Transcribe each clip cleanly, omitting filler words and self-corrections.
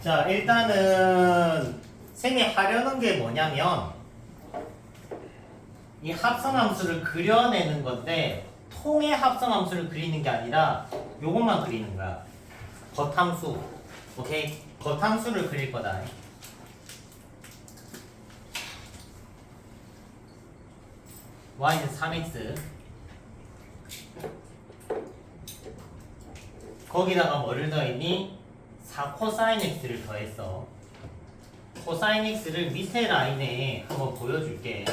자, 일단은 쌤이 하려는 게 뭐냐면 이 합성함수를 그려내는 건데 통의 합성함수를 그리는 게 아니라 요것만 그리는 거야. 겉함수. 오케이? 겉함수를 그릴 거다. y는 3x 거기다가 뭐를 더했니? 4 코사인 x를 더했어. 코사인 x를 밑에 라인에 한번 보여줄게.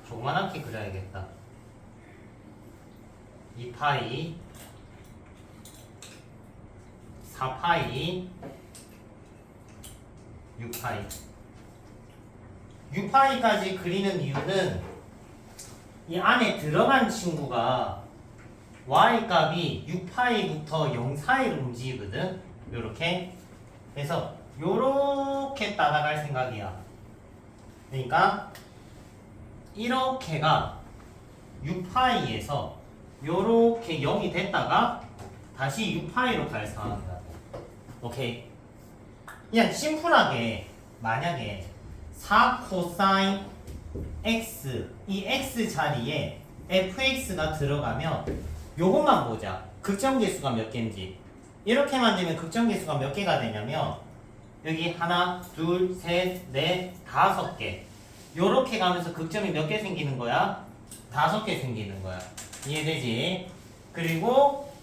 조그만하게 그려야겠다. 2파이 4파이 6파이 6파이까지 그리는 이유는 이 안에 들어간 친구가 y 값이 6파이부터 0 사이로 움직이거든. 요렇게. 그래서 요렇게 따라갈 생각이야. 그러니까 이렇게가 6파이에서 요렇게 0이 됐다가 다시 6파이로 갈 상황이다. 오케이. 그냥 심플하게 만약에 4 코사인 x 이 x 자리에 fx가 들어가면 요것만 보자. 극정계수가 몇 개인지. 이렇게만 되면 극정계수가 몇 개가 되냐면 여기 하나, 둘, 셋, 넷, 5개. 요렇게 가면서 극점이 몇 개 생기는 거야? 5개 생기는 거야. 이해되지? 그리고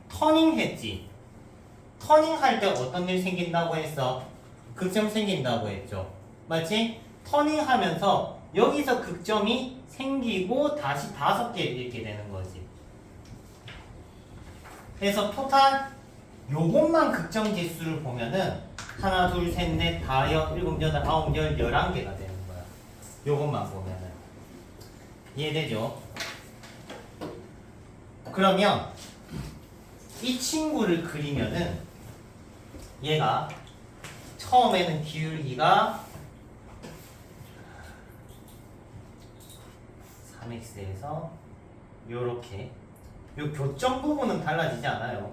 터닝 했지. 터닝 할 때 어떤 일 생긴다고 했어? 극점 생긴다고 했죠. 맞지? 터닝 하면서 여기서 극점이 생기고 다시 5개 이렇게 되는 거지. 그래서 토탈 요것만 극점 지수를 보면은 하나, 둘, 셋, 넷, 다, 여, 일곱, 여덟, 아홉, 열, 11개가 되는 거야. 요것만 보면은. 이해되죠? 그러면 이 친구를 그리면은 얘가 처음에는 기울기가 3x에서 요렇게 요 교점 부분은 달라지지 않아요.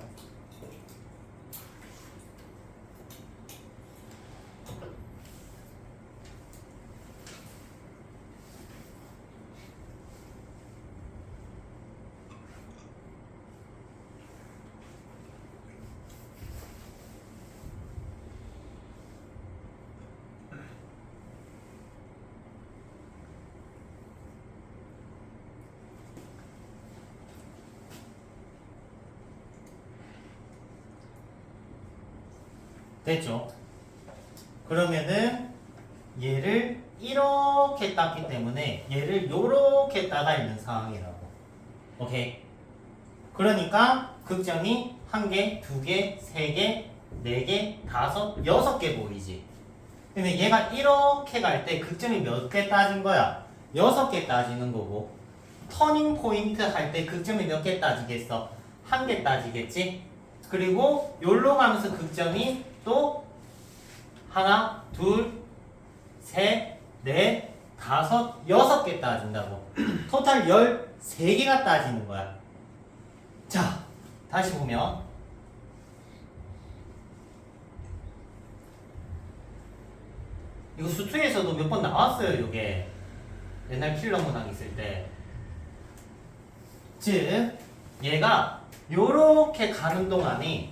됐죠? 그러면은 얘를 이렇게 땄기 때문에 얘를 요렇게 따가 있는 상황이라고. 오케이? 그러니까 극점이 1개, 2개, 3개, 4개, 5, 6개 보이지? 근데 얘가 이렇게 갈 때 극점이 몇 개 따진 거야? 6개 따지는 거고 터닝 포인트 할 때 극점이 몇 개 따지겠어? 1개 따지겠지? 그리고 요로 가면서 극점이 또 하나, 둘, 셋, 넷, 5, 6개 따진다고. 토탈 13개가 따지는 거야. 자, 다시 보면 이거 수투에서도 몇 번 나왔어요. 요게 옛날 킬러 문항 있을 때. 즉 얘가 요렇게 가는 동안에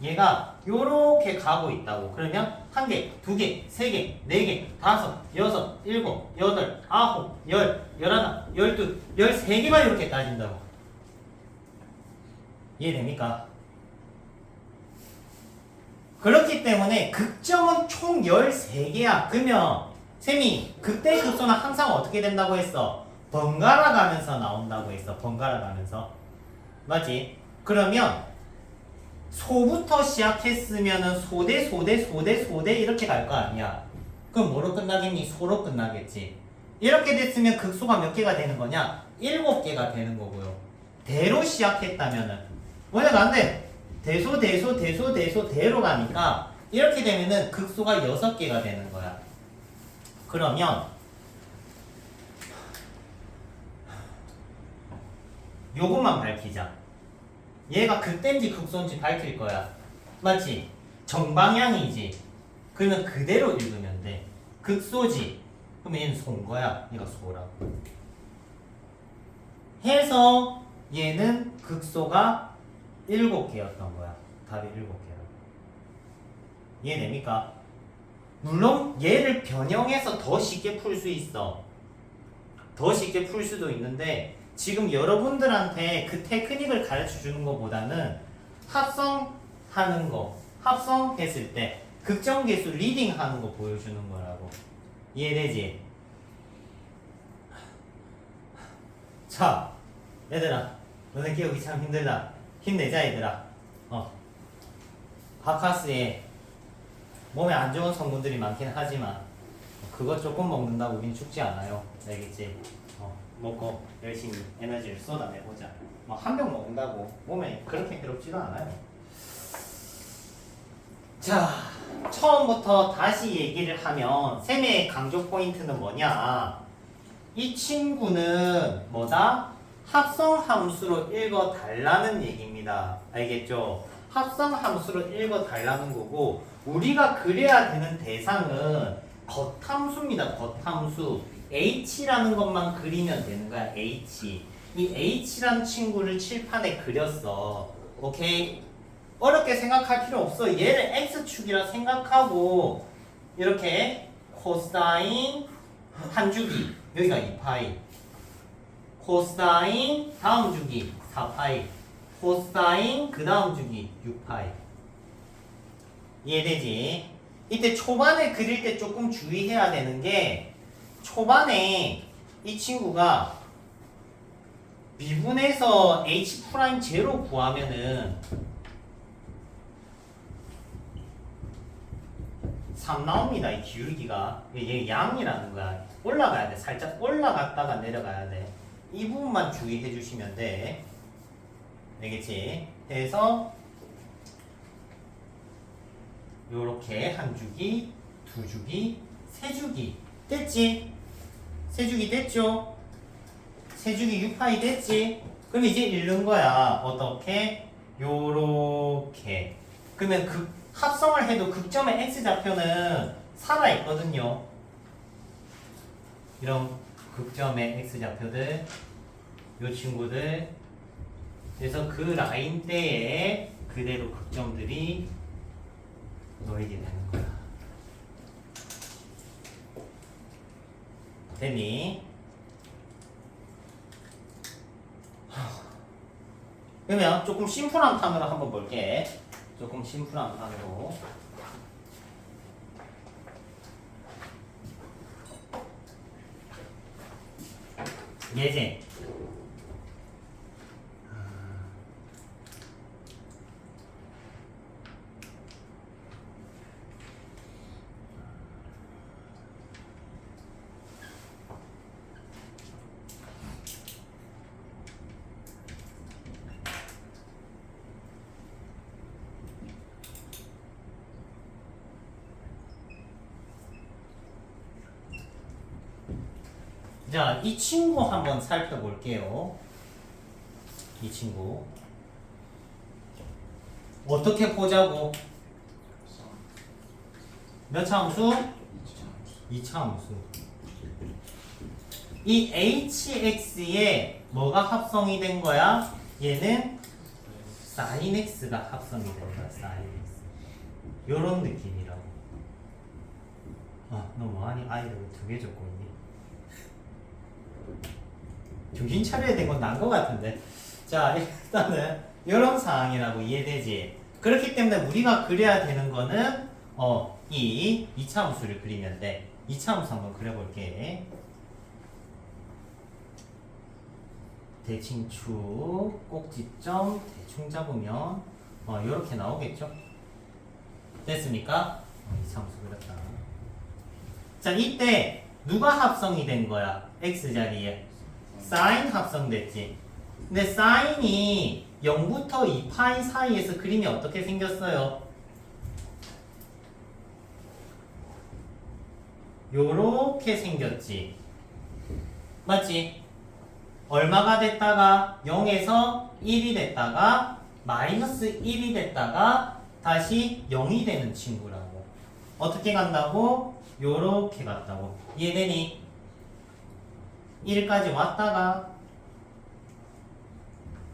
얘가 요렇게 가고 있다고. 그러면 1개, 2개, 3개, 4개, 5, 6, 7, 8, 9, 10, 11, 12, 13개가 이렇게 따진다고. 이해됩니까? 그렇기 때문에 극점은 총 13개야. 그러면 쌤이 극대 극소는 항상 어떻게 된다고 했어? 번갈아 가면서 나온다고 했어. 번갈아 가면서. 맞지? 그러면 소부터 시작했으면은 소대 이렇게 갈 거 아니야. 그럼 뭐로 끝나겠니? 소로 끝나겠지. 이렇게 됐으면 극소가 몇 개가 되는 거냐? 7개가 되는 거고요. 대로 시작했다면은 뭐냐가 안 돼. 대로 가니까 이렇게 되면은 극소가 6개가 되는 거야. 그러면 요것만 밝히자. 얘가 극대인지 극소인지 밝힐 거야. 맞지? 정방향이지. 그러면 그대로 읽으면 돼. 극소지. 그러면 얘는 소인 거야. 얘가 소라고. 해서 얘는 극소가 7개였던 거야. 답이 7개라고. 이해됩니까? 물론 얘를 변형해서 더 쉽게 풀 수 있어. 더 쉽게 풀 수도 있는데 지금 여러분들한테 그 테크닉을 가르쳐 주는 것보다는 합성하는 거, 합성했을 때 극정계수 리딩 하는 거 보여주는 거라고. 이해되지? 자, 얘들아, 너네 기억이 참 힘들다. 힘내자, 얘들아. 바카스에 몸에 안 좋은 성분들이 많긴 하지만 그거 조금 먹는다고 우린 죽지 않아요. 알겠지? 먹고 열심히 에너지를 쏟아내보자. 한 병 먹는다고 몸에 그렇게 괴롭지도 않아요. 자, 처음부터 다시 얘기를 하면 쌤의 강조 포인트는 뭐냐? 이 친구는 뭐다? 합성 함수로 읽어 달라는 얘기입니다. 알겠죠? 합성 함수로 읽어 달라는 거고 우리가 그려야 되는 대상은 겉함수입니다. 겉함수. H라는 것만 그리면 되는 거야. H. 이 H라는 친구를 칠판에 그렸어. 오케이? 어렵게 생각할 필요 없어. 얘를 X축이라 생각하고 이렇게 코사인 한 주기. 여기가 2파이. 코사인 다음 주기 4파이. 코사인 그 다음 주기 6파이. 이해되지? 이때 초반에 그릴 때 조금 주의해야 되는 게 초반에 이 친구가 미분에서 H'0 구하면은 3 나옵니다. 이 기울기가. 얘 양이라는 거야. 올라가야 돼. 살짝 올라갔다가 내려가야 돼. 이 부분만 주의해 주시면 돼. 알겠지? 그래서 요렇게 한 주기, 두 주기, 세 주기 됐지? 세 주기 됐죠? 세 주기 6파이 됐지? 그럼 이제 읽는 거야. 어떻게? 요렇게. 그러면 합성을 해도 극점의 x좌표는 살아있거든요. 이런 극점의 x좌표들, 요 친구들. 그래서 그 라인대에 그대로 극점들이 놓이게 되는 거야. 됐니? 그러면 조금 심플한 판으로 한번 볼게. 조금 심플한 판으로. 예제. 자, 이 친구 한번 살펴볼게요. 이 친구. 어떻게 보자고? 몇 차 함수? 2차 함수. 이 hx에 뭐가 합성이 된 거야? 얘는 sin x가 합성이 된 거야. sin x. 요런 느낌이라고. 너 뭐하니? 아이를 2개 적고 있니? 정신 차려야 된 건 난 것 같은데. 자, 일단은 이런 상황이라고 이해되지? 그렇기 때문에 우리가 그려야 되는 거는 이 2차 함수를 그리면 돼. 2차 함수 한번 그려볼게. 대칭축, 꼭지점, 대충 잡으면 이렇게 나오겠죠? 됐습니까? 2차 함수 그렸다. 자, 이때 누가 합성이 된 거야? x자리에 sin 합성됐지. 근데 sin이 0부터 2파이 사이에서 그림이 어떻게 생겼어요? 요렇게 생겼지. 맞지? 얼마가 됐다가 0에서 1이 됐다가 마이너스 1이 됐다가 다시 0이 되는 친구라고. 어떻게 간다고? 요렇게 갔다고. 이해되니? 1까지 왔다가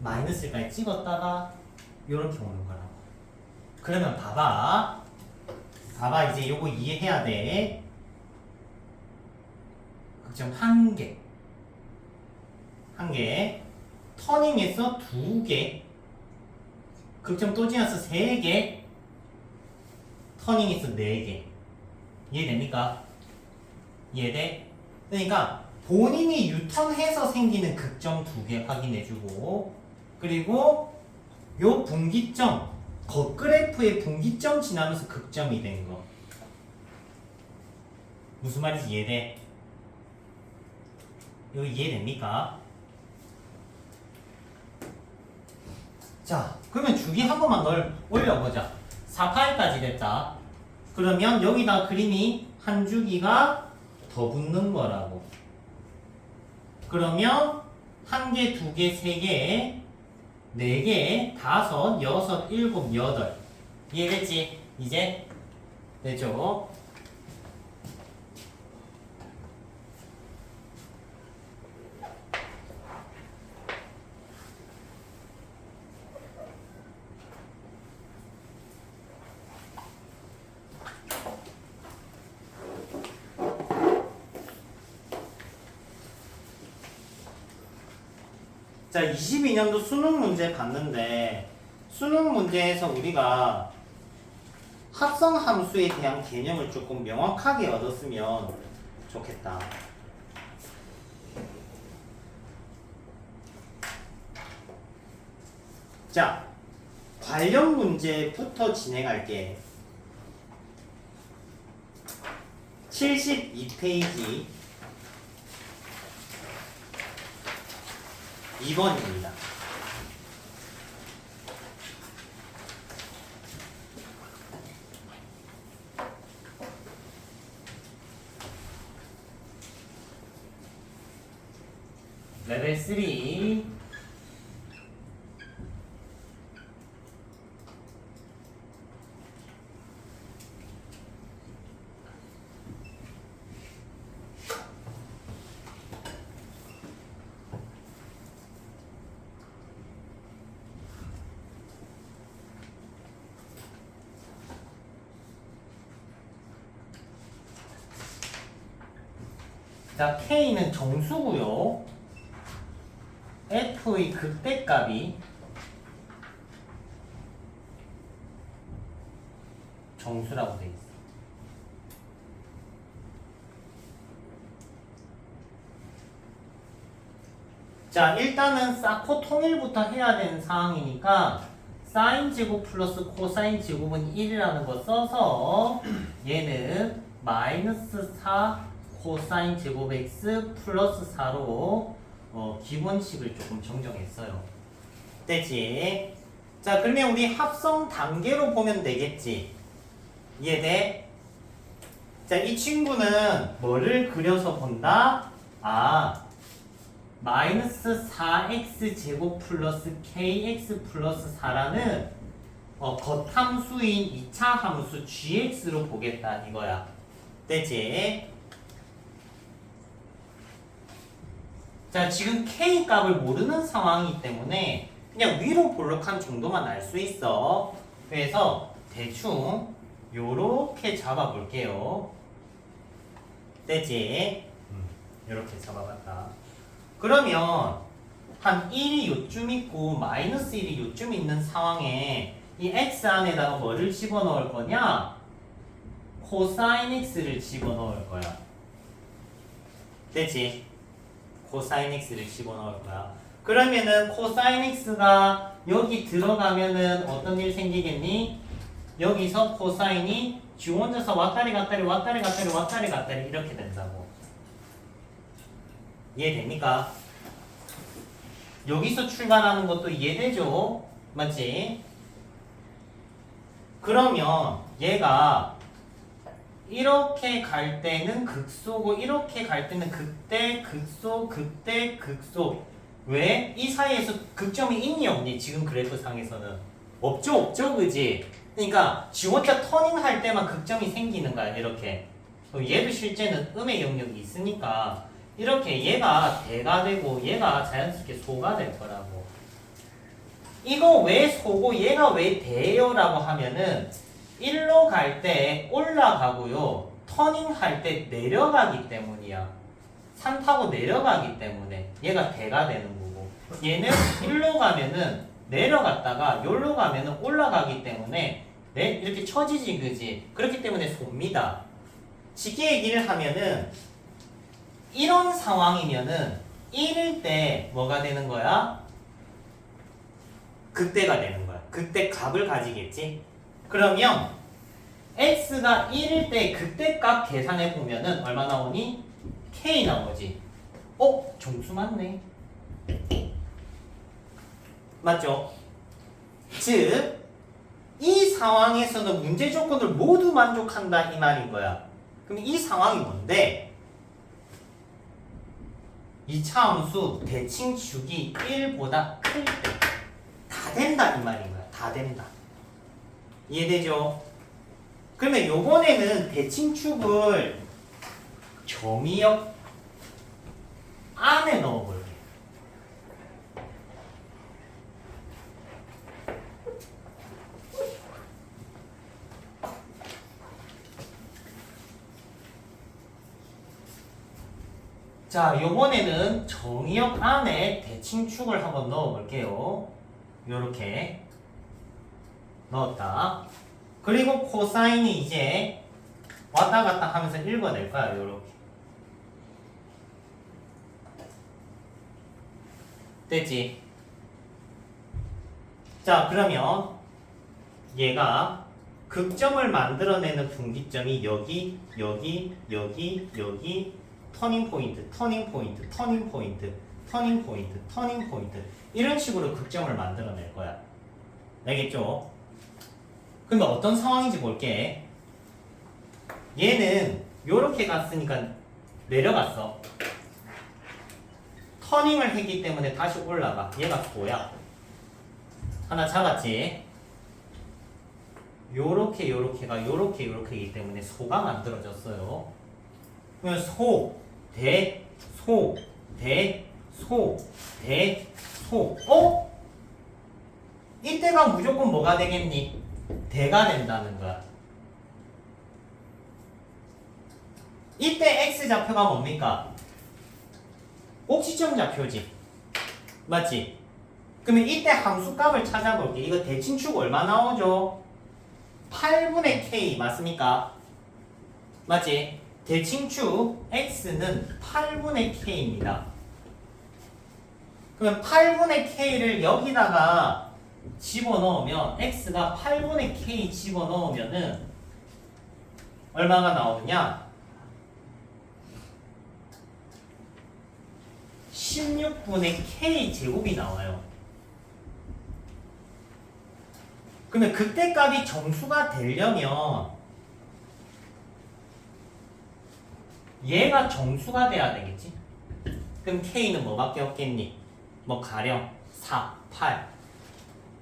마이너스까지 찍었다가 요렇게 오는 거라고. 그러면 봐봐. 이제 요거 이해해야 돼. 극점 1개. 터닝에서 2개. 극점 또 지나서 3개. 터닝에서 4개. 이해됩니까? 이해돼? 그러니까 본인이 유턴해서 생기는 극점 2개 확인해주고, 그리고 요 분기점, 겉그래프의 분기점 지나면서 극점이 된 거. 무슨 말인지 이해돼? 이거 이해됩니까? 자, 그러면 주기 한 번만 널 올려보자. 4파이까지 됐다. 그러면 여기다 그림이 한 주기가 더 붙는 거라고. 그러면 1개, 2개, 3개, 4개, 5, 6, 7, 8. 이해됐지? 이제 되죠? 자, 22년도 수능 문제 봤는데, 수능 문제에서 우리가 합성 함수에 대한 개념을 조금 명확하게 얻었으면 좋겠다. 자, 관련 문제부터 진행할게. 72페이지 2번입니다. 레벨 3 자, K는 정수고요. F의 극대값이 정수라고 되어 있어. 자, 일단은 쌓고 통일부터 해야 되는 상황이니까 사인 제곱 플러스 코사인 제곱은 1이라는 거 써서 얘는 마이너스 4 코사인 제곱 x 플러스 4로 기본식을 조금 정정했어요. 됐지? 자, 그러면 우리 합성 단계로 보면 되겠지? 이해돼? 자, 이 친구는 뭐를 그려서 본다? 아, 마이너스 4x 제곱 플러스 kx 플러스 4라는 겉함수인 2차 함수 gx로 보겠다 이거야. 됐지? 자, 지금 k 값을 모르는 상황이기 때문에 그냥 위로 볼록한 정도만 알 수 있어. 그래서 대충 요렇게 잡아볼게요. 됐지? 요렇게 잡아봤다. 그러면 한 1이 요쯤 있고 마이너스 1이 요쯤 있는 상황에 이 x 안에다가 뭐를 집어넣을 거냐? 코사인 x를 집어넣을 거야. 됐지? 코사인 x를 집어넣을 거야. 그러면은 코사인 x가 여기 들어가면은 어떤 일 생기겠니? 여기서 코사인이 지 혼자서 왔다리 갔다리 왔다리 갔다리 왔다리 갔다리 이렇게 된다고. 이해됩니까? 여기서 출발하는 것도 이해되죠? 맞지? 그러면 얘가 이렇게 갈 때는 극소고 이렇게 갈 때는 극대, 극소, 극대, 극소. 왜? 이 사이에서 극점이 있니 없니? 지금 그래프 상에서는 없죠, 그지? 그러니까 지 혼자 터닝할 때만 극점이 생기는 거야, 이렇게. 얘도 실제는 음의 영역이 있으니까 이렇게 얘가 대가 되고 얘가 자연스럽게 소가 될 거라고. 이거 왜 소고 얘가 왜 대요라고 하면은 1로 갈 때 올라가고요. 터닝할 때 내려가기 때문이야. 산 타고 내려가기 때문에 얘가 대가 되는 거고, 얘는 1로 가면은 내려갔다가 여기로 가면은 올라가기 때문에 이렇게 처지지, 그지? 그렇기 때문에 소입니다. 쉽게 얘기를 하면은 이런 상황이면은 1일 때 뭐가 되는 거야? 극대가 되는 거야. 극대 값을 가지겠지? 그러면 x가 1일 때 극대값 계산해 보면은 얼마 나오니? k 나오지. 정수 맞네. 맞죠? 즉, 이 상황에서는 문제 조건을 모두 만족한다 이 말인 거야. 그럼 이 상황이 뭔데? 이차 함수 대칭축이 1보다 클 때 다 된다 이 말인 거야. 다 된다. 이해되죠? 그러면 요번에는 대칭축을 점이역 안에 넣어볼게. 자, 요번에는 정의역 안에 대칭축을 한번 넣어볼게요. 요렇게 넣었다. 그리고 코사인이 이제 왔다 갔다 하면서 읽어낼 거야. 요렇게. 됐지? 자, 그러면 얘가 극점을 만들어내는 분기점이 여기, 여기, 여기, 여기, 터닝 포인트, 터닝 포인트, 터닝 포인트, 터닝 포인트, 터닝 포인트, 이런 식으로 극점을 만들어낼 거야. 알겠죠? 그러면 어떤 상황인지 볼게. 얘는 요렇게 갔으니까 내려갔어. 터닝을 했기 때문에 다시 올라가. 얘가 소야. 하나 잡았지? 요렇게 요렇게가 요렇게 요렇게이기 때문에 소가 만들어졌어요. 그러면 소, 대, 소, 대, 소, 대, 소. 이때가 무조건 뭐가 되겠니? 대가 된다는 거야. 이때 x좌표가 뭡니까? 꼭지점 좌표지. 맞지? 그러면 이때 함수값을 찾아볼게. 이거 대칭축 얼마 나오죠? 8분의 k 맞습니까? 맞지? 대칭축 x는 8분의 k입니다. 그러면 8분의 k를 여기다가 집어넣으면 x가 8분의 k 집어넣으면은 얼마가 나오느냐? 16분의 k 제곱이 나와요. 그러면 극대값이 정수가 되려면 얘가 정수가 돼야 되겠지? 그럼 k는 뭐밖에 없겠니? 뭐 가령 4, 8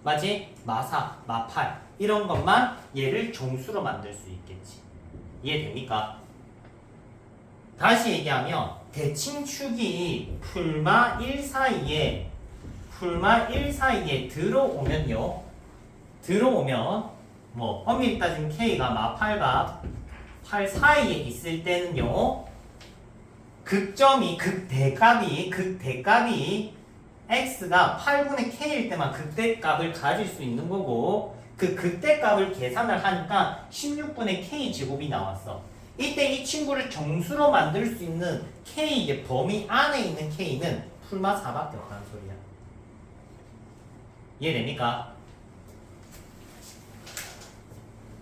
맞지? 마사, 마8 이런 것만 얘를 정수로 만들 수 있겠지. 이해됩니까? 다시 얘기하면 대칭축이 풀마 1 사이에 들어오면요. 들어오면 뭐 엄밀히 따지면 k가 마8과 8 사이에 있을 때는요. 극점이 극대값이 x가 8분의 k일 때만 극대값을 가질 수 있는 거고, 그 극대값을 계산을 하니까 16분의 k 제곱이 나왔어. 이때 이 친구를 정수로 만들 수 있는 k의 범위 안에 있는 k는 풀마 4밖에 없다는 소리야. 이해됩니까?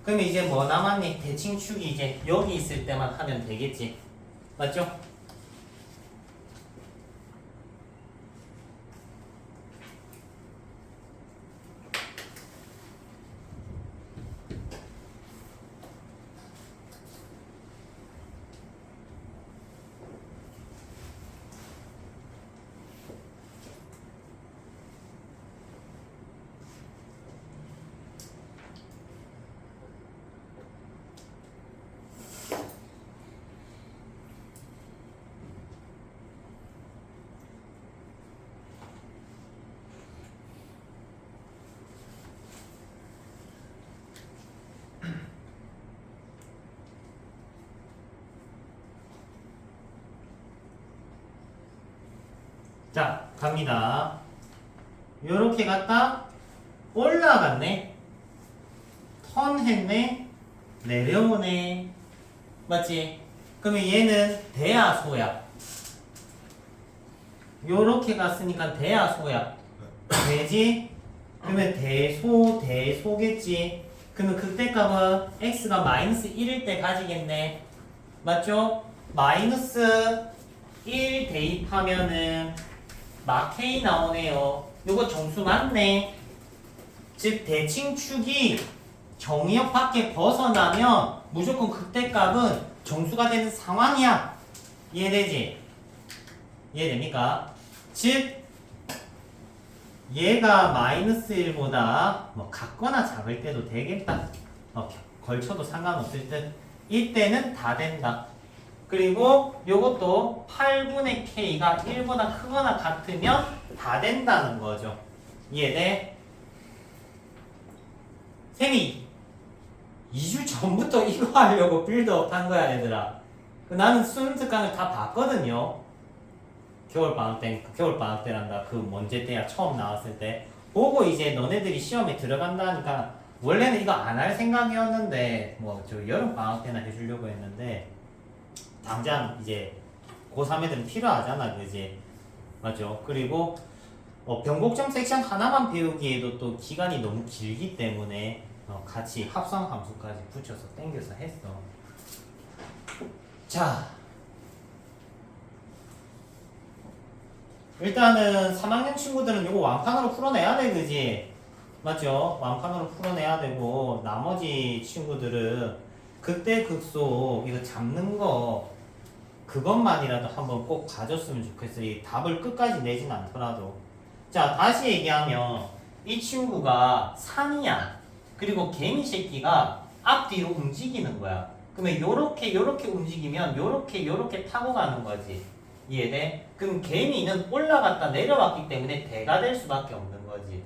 그럼 이제 뭐 남았니? 대칭축이 이제 여기 있을 때만 하면 되겠지. 맞죠? 자, 갑니다. 요렇게 갔다 올라갔네. 턴했네. 내려오네. 맞지? 그러면 얘는 대야 소야. 요렇게 갔으니까 대야 소야. 되지? 그러면 대소겠지? 그러면 그때 값은 x가 마이너스 1일 때 가지겠네. 맞죠? 마이너스 1 대입하면은 막 k 나오네요. 요거 정수 맞네. 즉 대칭축이 정의역 밖에 벗어나면 무조건 극대값은 정수가 되는 상황이야. 이해되지? 이해됩니까? 즉 얘가 마이너스 1보다 뭐 같거나 작을 때도 되겠다. 걸쳐도 상관없을 듯. 이때는 다 된다. 그리고 요것도 8분의 k가 1보다 크거나 같으면 다 된다는 거죠. 이해돼? 쌤이 2주 전부터 이거 하려고 빌드업 한 거야, 얘들아. 나는 수능 특강을 다 봤거든요. 겨울방학 때란다. 그 언제 때야? 처음 나왔을 때. 보고 이제 너네들이 시험에 들어간다니까 원래는 이거 안 할 생각이었는데 뭐 저 여름방학 때나 해주려고 했는데 당장 이제 고3 애들은 필요하잖아, 그지? 맞죠? 그리고 변곡점 섹션 하나만 배우기에도 또 기간이 너무 길기 때문에 같이 합성 함수까지 붙여서 땡겨서 했어. 자, 일단은 3학년 친구들은 이거 완판으로 풀어내야 돼, 그지? 맞죠? 완판으로 풀어내야 되고 나머지 친구들은 극대극소 이거 잡는 거 그것만이라도 한번 꼭 가졌으면 좋겠어. 이 답을 끝까지 내진 않더라도. 자, 다시 얘기하면 이 친구가 산이야. 그리고 개미 새끼가 앞뒤로 움직이는 거야. 그러면 요렇게 움직이면 요렇게 타고 가는 거지. 이해돼? 그럼 개미는 올라갔다 내려왔기 때문에 대가 될 수밖에 없는 거지.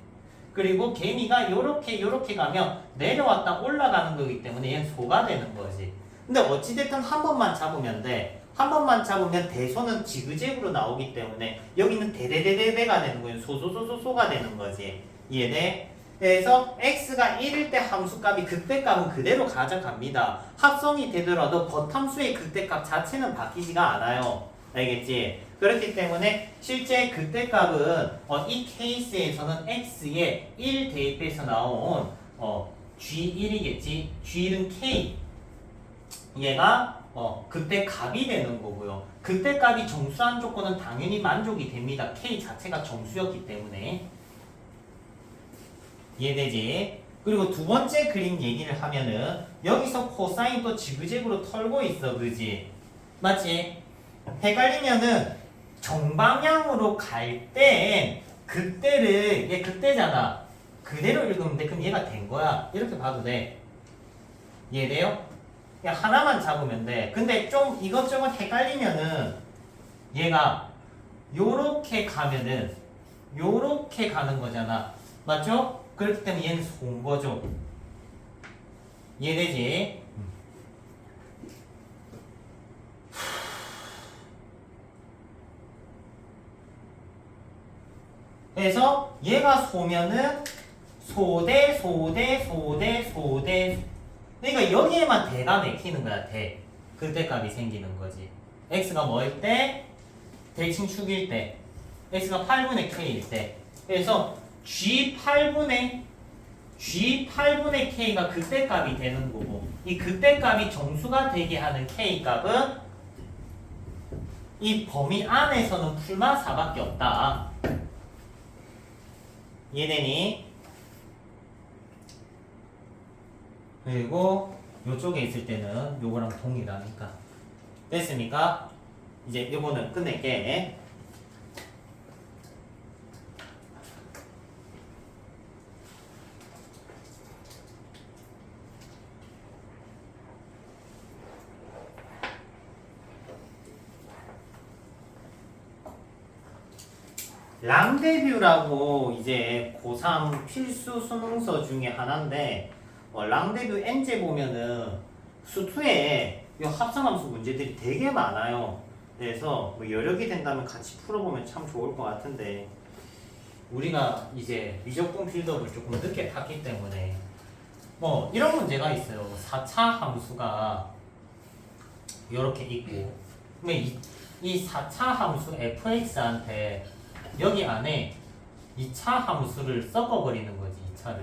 그리고 개미가 요렇게 가면 내려왔다 올라가는 거기 때문에 얘는 소가 되는 거지. 근데 어찌됐든 한 번만 잡으면 돼. 한 번만 잡으면 대소는 지그재그로 나오기 때문에 여기는 대대대대대가 되는 거예요. 소소소소소가 되는 거지. 이해돼? 그래서 x가 1일 때 함수값이 극대값은 그대로 가져갑니다. 합성이 되더라도 겉함수의 극대값 자체는 바뀌지가 않아요. 알겠지? 그렇기 때문에 실제 극대값은 이 케이스에서는 x에 1 대입해서 나온 g1이겠지? g1은 k. 얘가 극대값이 되는 거고요. 극대값이 정수한 조건은 당연히 만족이 됩니다. k 자체가 정수였기 때문에. 이해되지? 그리고 두 번째 그림 얘기를 하면은 여기서 코사인 또 지그재그로 털고 있어, 그지? 맞지? 헷갈리면은 정방향으로 갈 땐 극대를 얘 극대잖아. 그대로 읽으면 돼. 그럼 얘가 된 거야. 이렇게 봐도 돼. 이해돼요? 그냥 하나만 잡으면 돼. 근데 좀 이것저것 헷갈리면은 얘가 요렇게 가면은 요렇게 가는 거잖아. 맞죠? 그렇기 때문에 얘는 소인 거죠. 이해되지? 그래서 얘가 소면은 소대. 그러니까 여기에만 대가 맥히는 거야, 대. 극대값이 생기는 거지. x가 뭐일 때? 대칭축일 때. x가 8분의 k일 때. 그래서 G8분의 K가 극대값이 되는 거고, 이 극대값이 정수가 되게 하는 K값은 이 범위 안에서는 풀마사밖에 없다. 이해되니? 그리고 요쪽에 있을 때는 요거랑 동일하니까. 됐습니까? 이제 요거는 끝낼게. 랑데뷰라고 이제 고3 필수 수능서 중에 하나인데 랑데뷰 N제 보면은 수투에 이 합성함수 문제들이 되게 많아요. 그래서 뭐 여력이 된다면 같이 풀어보면 참 좋을 것 같은데 우리가 이제 미적분 빌드업을 조금 늦게 탔기 때문에 뭐 이런 문제가 있어요. 4차 함수가 이렇게 있고 그러면 이 4차 함수 fx한테 여기 안에 2차 함수를 섞어버리는 거지 2차를.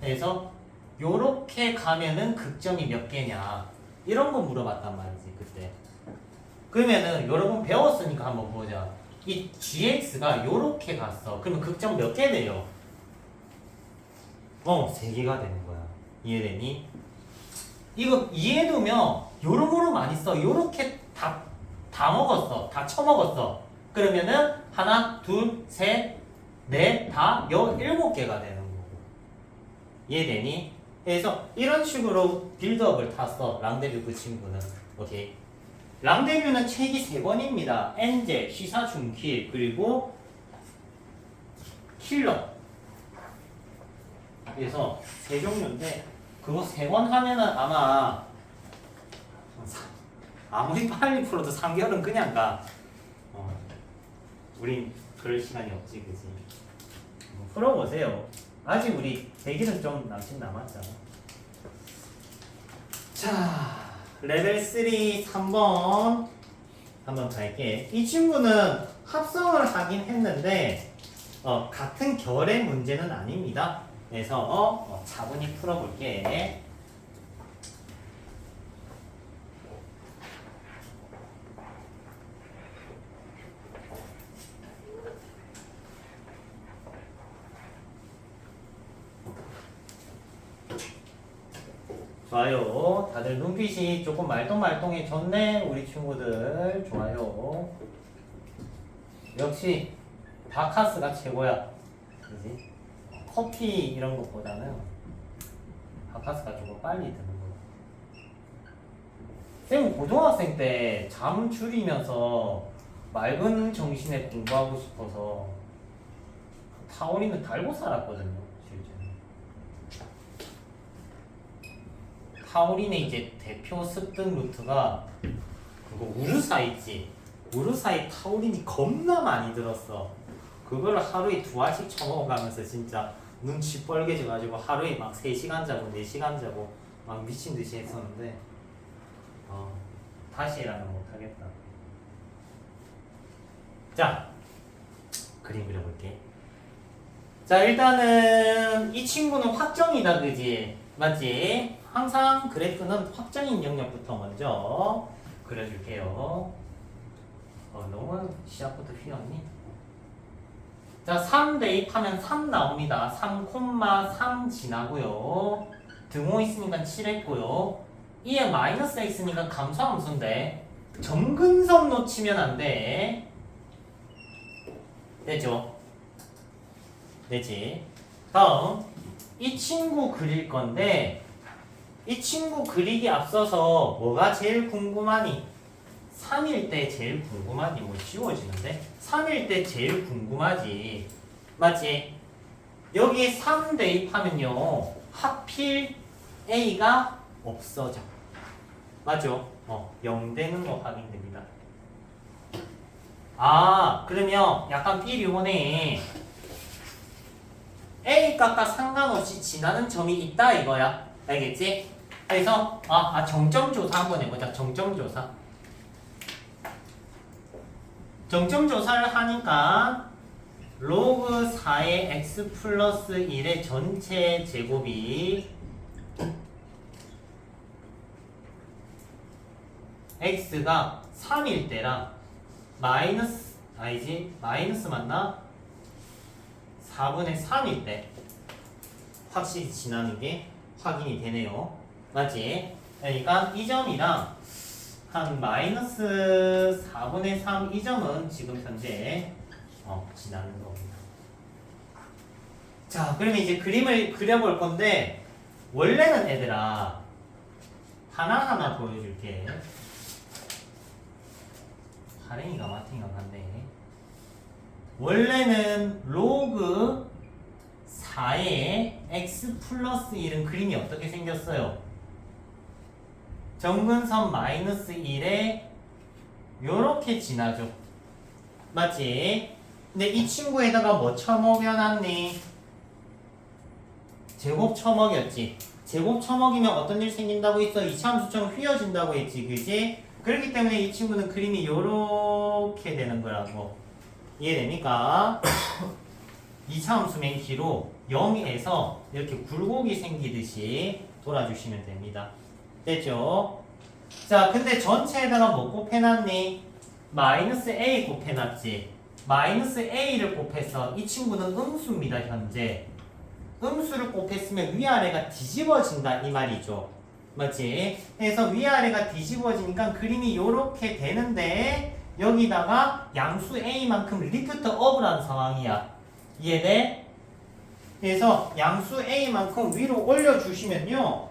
그래서 요렇게 가면은 극점이 몇 개냐 이런 거 물어봤단 말이지 그때. 그러면은 여러분 배웠으니까 한번 보자. 이 gx가 요렇게 갔어. 그러면 극점 몇 개 돼요? 3개가 되는 거야. 이해되니? 이거 이해두면 요러모로 많이 써. 요렇게 다 먹었어. 다 쳐먹었어. 그러면은 하나, 둘, 셋, 넷, 다 7개가 되는 거고. 이해되니? 그래서 이런 식으로 빌드업을 탔어. 랑데뷰 그 친구는. 오케이. 랑데뷰는 책이 3권입니다. 엔젤, 시사중킬, 그리고 킬러. 그래서 3종류인데 그거 3권 하면은 아무리 빨리 풀어도 3개월은 그냥 가. 우린 그럴 시간이 없지, 그지? 풀어보세요. 아직 우리 100일은 좀 남았잖아. 자, 레벨 3 3번 한번 갈게. 이 친구는 합성을 하긴 했는데 같은 결의 문제는 아닙니다. 그래서 차분히 풀어볼게. 좋아요. 다들 눈빛이 조금 말똥말똥해졌네. 우리 친구들 좋아요. 역시 바카스가 최고야. 그지? 커피 이런 것보다는 바카스가 조금 빨리 드는 거야. 쌤 고등학생 때 잠 줄이면서 맑은 정신에 공부하고 싶어서 타오리는 달고 살았거든요. 타우린의 이제 대표 습득 루트가 그거 우르사 있지. 우르사에 타우린이 겁나 많이 들었어. 그걸 하루에 2알씩 쳐먹어가면서 진짜 눈치 뻘개져가지고 하루에 막 3시간 자고 4시간 자고 막 미친듯이 했었는데 다시 해라는 못하겠다. 자, 그림 그려볼게. 자, 일단은 이 친구는 확정이다, 그지? 맞지? 항상 그래프는 확정인 영역부터 먼저 그려줄게요. 너무 시작부터 휘었니? 자, 3 대입하면 3 나옵니다. 3,3 지나고요. 등호 있으니까 7 했고요. 2에 마이너스가 있으니까 감소함수인데 점근선 놓치면 안 돼. 되죠? 되지? 다음 이 친구 그릴 건데 이 친구 그리기 앞서서 뭐가 제일 궁금하니? 3일 때 제일 궁금하니? 뭐 지워지는데? 3일 때 제일 궁금하지. 맞지? 여기 3 대입하면요 하필 A가 없어져. 맞죠? 0 되는 거 확인됩니다. 그러면 약간 삐리오네. A 값과 상관없이 지나는 점이 있다 이거야. 알겠지? 그래서 정점조사 한번 해보자. 정점조사. 정점조사를 하니까 로그 4의 x 플러스 1의 전체 제곱이 x가 3일 때랑 마이너스 맞나? 4분의 3일 때 확실히 지나는 게 확인이 되네요. 맞지? 그러니까 이 점이랑 한 마이너스 4분의 3 이 점은 지금 현재 지나는 겁니다. 자, 그러면 이제 그림을 그려볼 건데 원래는 얘들아 하나하나 보여줄게. 하랭이가 마팅이가 같네. 원래는 로그 4의 x 플러스 1은 그림이 어떻게 생겼어요? 정근선 마이너스 1에 요렇게 지나죠. 맞지? 근데 이 친구에다가 뭐 쳐먹여놨니? 제곱 쳐먹였지. 제곱 쳐먹이면 어떤 일 생긴다고 했어? 이차함수처럼 휘어진다고 했지. 그지? 그렇기 때문에 이 친구는 그림이 요렇게 되는 거라고. 이해됩니까? 이차함수 맹키로 0에서 이렇게 굴곡이 생기듯이 돌아주시면 됩니다. 됐죠? 자, 근데 전체에다가 뭐 곱해놨니? 마이너스 A 곱해놨지. 마이너스 A를 곱해서 이 친구는 음수입니다. 현재 음수를 곱했으면 위아래가 뒤집어진다 이 말이죠. 맞지? 그래서 위아래가 뒤집어지니까 그림이 요렇게 되는데 여기다가 양수 A만큼 리프트 업을 한 상황이야. 이해돼? 그래서 양수 A만큼 위로 올려주시면요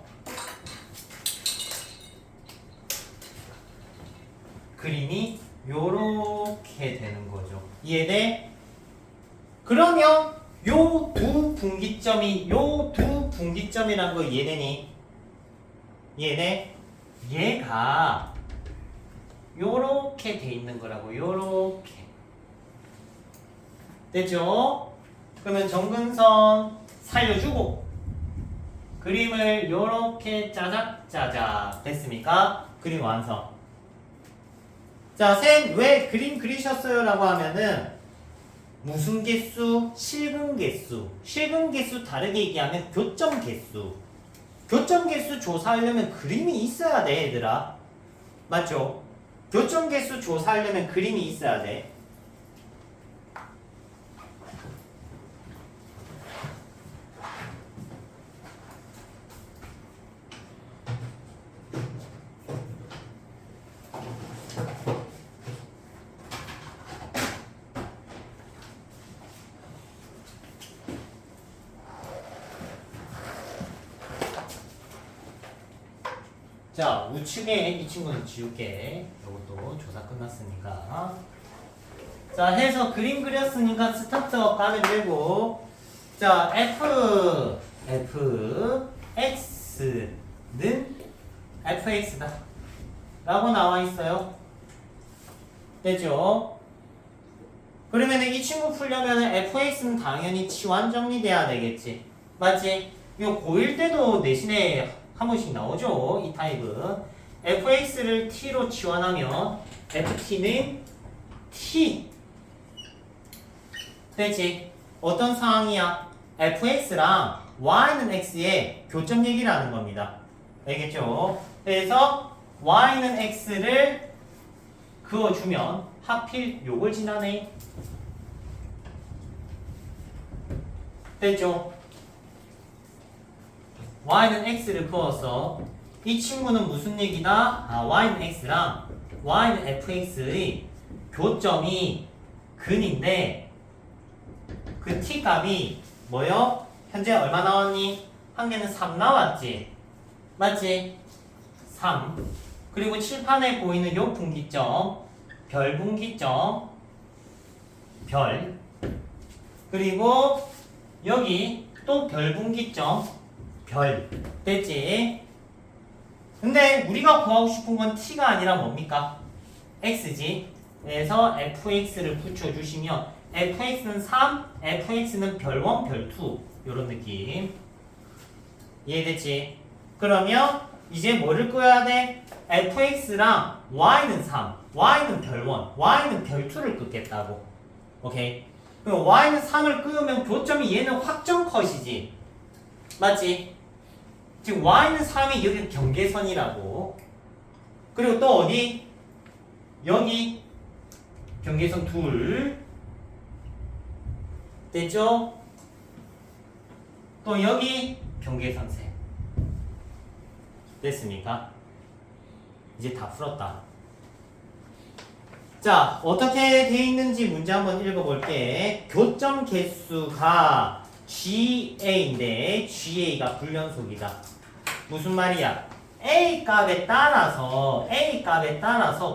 그림이 요렇게 되는 거죠. 이해돼? 그러면 요 두 분기점이란 거 이해되니? 이해돼? 얘가 요렇게 돼 있는 거라고. 요렇게. 됐죠? 그러면 정근선 살려주고 그림을 요렇게 짜작짜작 됐습니까? 그림 완성. 자, 쌤 왜 그림 그리셨어요? 라고 하면은 무슨 개수? 실근 개수. 실근 개수 다르게 얘기하면 교점 개수. 교점 개수 조사하려면 그림이 있어야 돼, 얘들아. 맞죠? 교점 개수 조사하려면 그림이 있어야 돼. 자, 우측에 이 친구는 지울게. 이것도 조사 끝났으니까. 자, 해서 그림 그렸으니까 스타트업 가면 되고. 자, fx는 fx다. 라고 나와 있어요. 되죠? 그러면 이 친구 풀려면 fx는 당연히 치환 정리돼야 되겠지. 맞지? 이거 고1 때도 내신에 한 번씩 나오죠. 이 타입은 fx를 t로 치환하면 ft는 t 되지. 어떤 상황이야? fx랑 y는 x의 교점 얘기를 하는 겁니다. 알겠죠? 그래서 y는 x를 그어주면 하필 요걸 지나네. 됐죠? y는 x를 그어서 이 친구는 무슨 얘기다? y는 x랑 y는 fx의 교점이 근인데 그 t 값이 뭐요? 현재 얼마 나왔니? 한 개는 3 나왔지? 맞지? 3. 그리고 칠판에 보이는 요 분기점 별 분기점 별 그리고 여기 또 별 분기점 별 됐지? 근데 우리가 구하고 싶은 건 t가 아니라 뭡니까? x지. 그래서 fx를 붙여주시면 fx는 3, fx는 별 1, 별 2 요런 느낌. 이해됐지? 그러면 이제 뭐를 끄야 돼? fx랑 y는 3, y는 별 1, y는 별 2를 끄겠다고. 오케이? 그럼 y는 3을 끄면 교점이 얘는 확정 컷이지. 맞지? 지금 y는 3이 여기 경계선이라고. 그리고 또 어디? 여기 경계선 둘. 됐죠? 또 여기 경계선 셋. 됐습니까? 이제 다 풀었다. 자, 어떻게 돼 있는지 문제 한번 읽어볼게. 교점 개수가 GA인데 GA가 불연속이다. 무슨 말이야? A 값에 따라서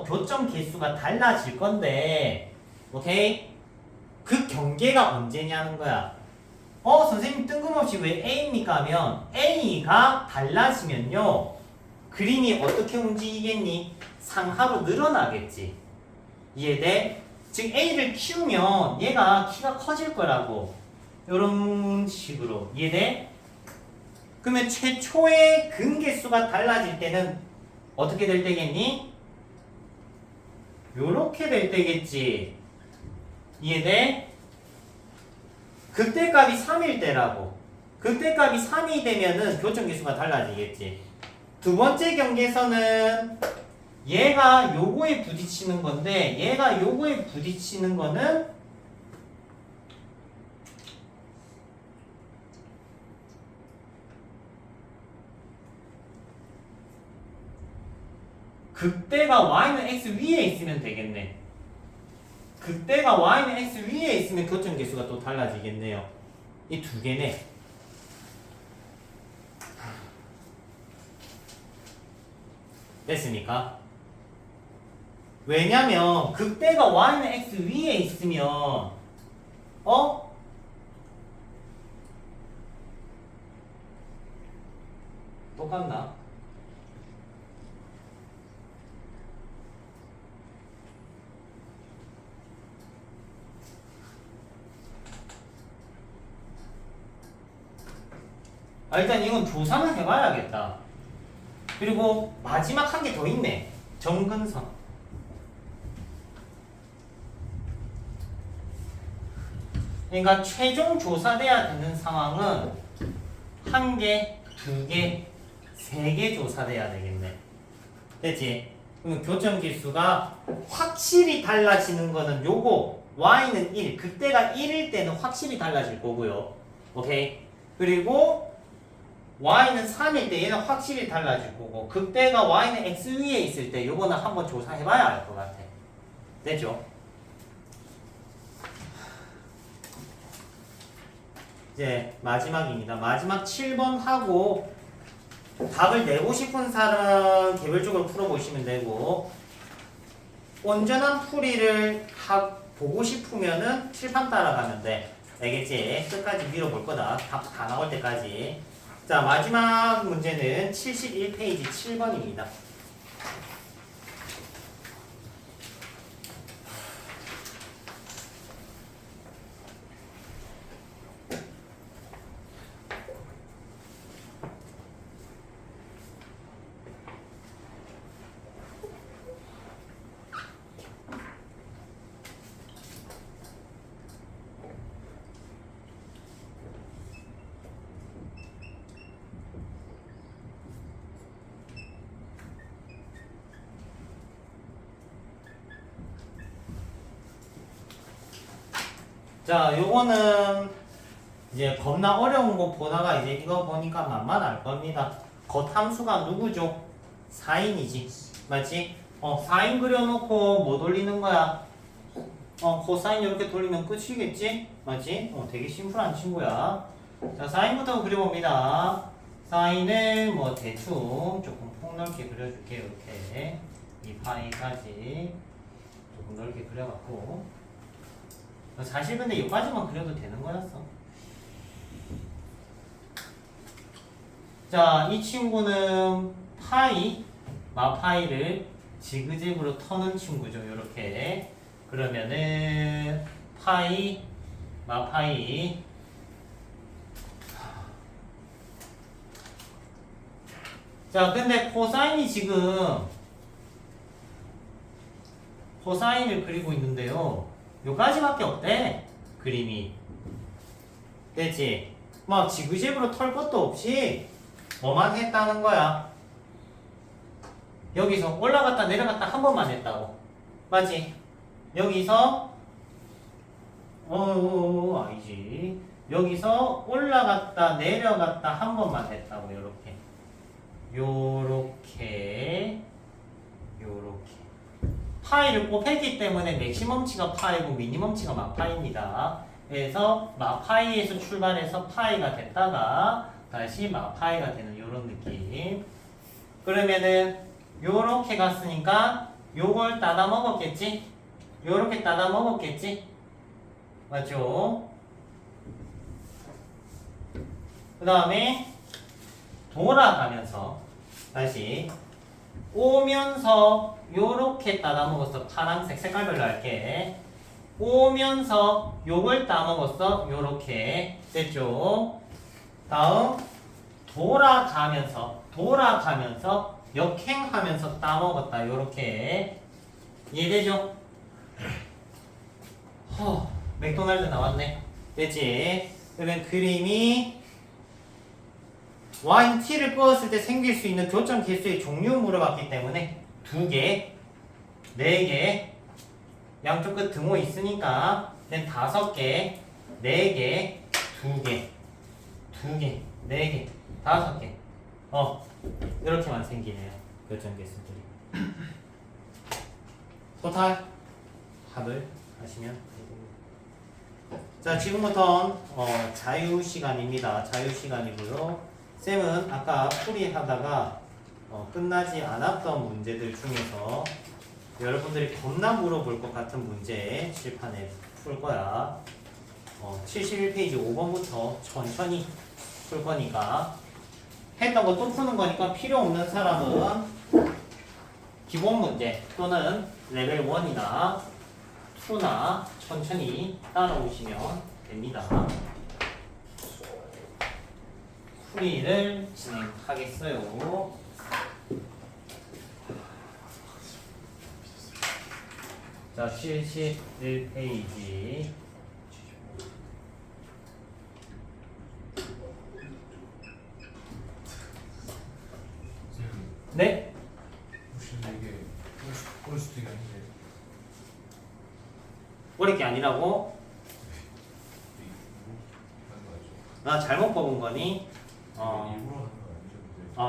교점 개수가 달라질 건데, 오케이? 그 경계가 언제냐는 거야. 선생님 뜬금없이 왜 A입니까? 하면 A가 달라지면요 그림이 어떻게 움직이겠니? 상하로 늘어나겠지. 이해돼? 즉 A를 키우면 얘가 키가 커질 거라고. 이런 식으로. 이해돼? 그러면 최초의 근개수가 달라질 때는 어떻게 될 때겠니? 요렇게 될 때겠지. 이해돼? 극대값이 3일 때라고. 극대값이 3이 되면은 교점계수가 달라지겠지. 두 번째 경계에서는 얘가 요거에 부딪히는 건데 얘가 요거에 부딪히는 거는 극대가 y는 x 위에 있으면 되겠네. 극대가 y는 x 위에 있으면 교점계수가 또 달라지겠네요. 이 두 개네. 됐습니까? 왜냐면 극대가 y는 x 위에 있으면 똑같나? 일단 이건 조사는 해봐야겠다. 그리고 마지막 한 개 더 있네. 정근선. 그러니까 최종 조사돼야 되는 상황은 한 개, 두 개, 세 개 조사돼야 되겠네. 됐지? 그러면 교점계수가 확실히 달라지는 거는 요거 y는 1, 극대가 1일 때는 확실히 달라질 거고요. 오케이? 그리고 y는 3일 때 얘는 확실히 달라질 거고 극대가 y는 x 위에 있을 때 요거는 한번 조사해봐야 알 것 같아. 됐죠? 이제 마지막입니다. 마지막 7번 하고 답을 내고 싶은 사람은 개별적으로 풀어보시면 되고 온전한 풀이를 보고 싶으면은 칠판 따라가면 돼. 알겠지? 끝까지 밀어볼 거다. 답 다 나올 때까지. 자, 마지막 문제는 71페이지 7번입니다. 자, 요거는 이제 겁나 어려운 거 보다가 이제 이거 보니까 맛만 알 겁니다. 겉함수가 누구죠? 4인이지. 맞지? 4인 그려놓고 뭐 돌리는 거야? 코사인 이렇게 돌리면 끝이겠지? 맞지? 되게 심플한 친구야. 자, 사인부터 그려봅니다. 사인을 뭐 대충 조금 폭넓게 그려줄게. 이렇게 이 파이까지 조금 넓게 그려갖고 사실 근데 여기까지만 그려도 되는 거였어. 자, 이 친구는 파이, 마파이를 지그재그로 터는 친구죠. 요렇게. 그러면은 파이, 마파이 자, 근데 코사인이 지금 코사인을 그리고 있는데요. 요까지밖에 없대. 그림이. 됐지? 막 지그재그로 털 것도 없이 뭐만 했다는 거야. 여기서 올라갔다 내려갔다 한 번만 했다고. 맞지? 여기서 아니지. 여기서 올라갔다 내려갔다 한 번만 했다고. 요렇게 요렇게 파이를 곱했기 때문에 맥시멈치가 파이고 미니멈치가 마파이입니다. 그래서 마파이에서 출발해서 파이가 됐다가 다시 마파이가 되는 요런 느낌. 그러면은 요렇게 갔으니까 요걸 따다 먹었겠지? 요렇게 따다 먹었겠지? 맞죠? 그 다음에 돌아가면서 다시 오면서 요렇게 따다먹었어. 파란색 색깔별로 할게. 오면서 요걸 따먹었어. 요렇게 됐죠? 다음 돌아가면서 역행하면서 따먹었다. 요렇게 이해되죠? 맥도날드 나왔네. 됐지? 그러면 그림이 와인 T를 끄었을 때 생길 수 있는 교점 개수의 종류 물어봤기 때문에 2개, 4개, 양쪽 끝 등호 있으니까 5개, 4개, 2개, 2개, 4개, 5개. 이렇게만 생기네요. 교점 개수들이. 토탈 합을 하시면 되고. 자, 지금부터 자유 시간입니다. 자유 시간이고요. 쌤은 아까 풀이하다가 끝나지 않았던 문제들 중에서 여러분들이 겁나 물어볼 것 같은 문제 칠판에 풀 거야. 71페이지 5번부터 천천히 풀 거니까 했던 거 또 푸는 거니까 필요 없는 사람은 기본 문제 또는 레벨 1이나 2나 천천히 따라오시면 됩니다. 풀이를 진행하겠어요. 자, 71페이지. 네? 혹시 이게 올스틱 아닌데 어릴 게 아니라고? 나 잘못 뽑은 거니?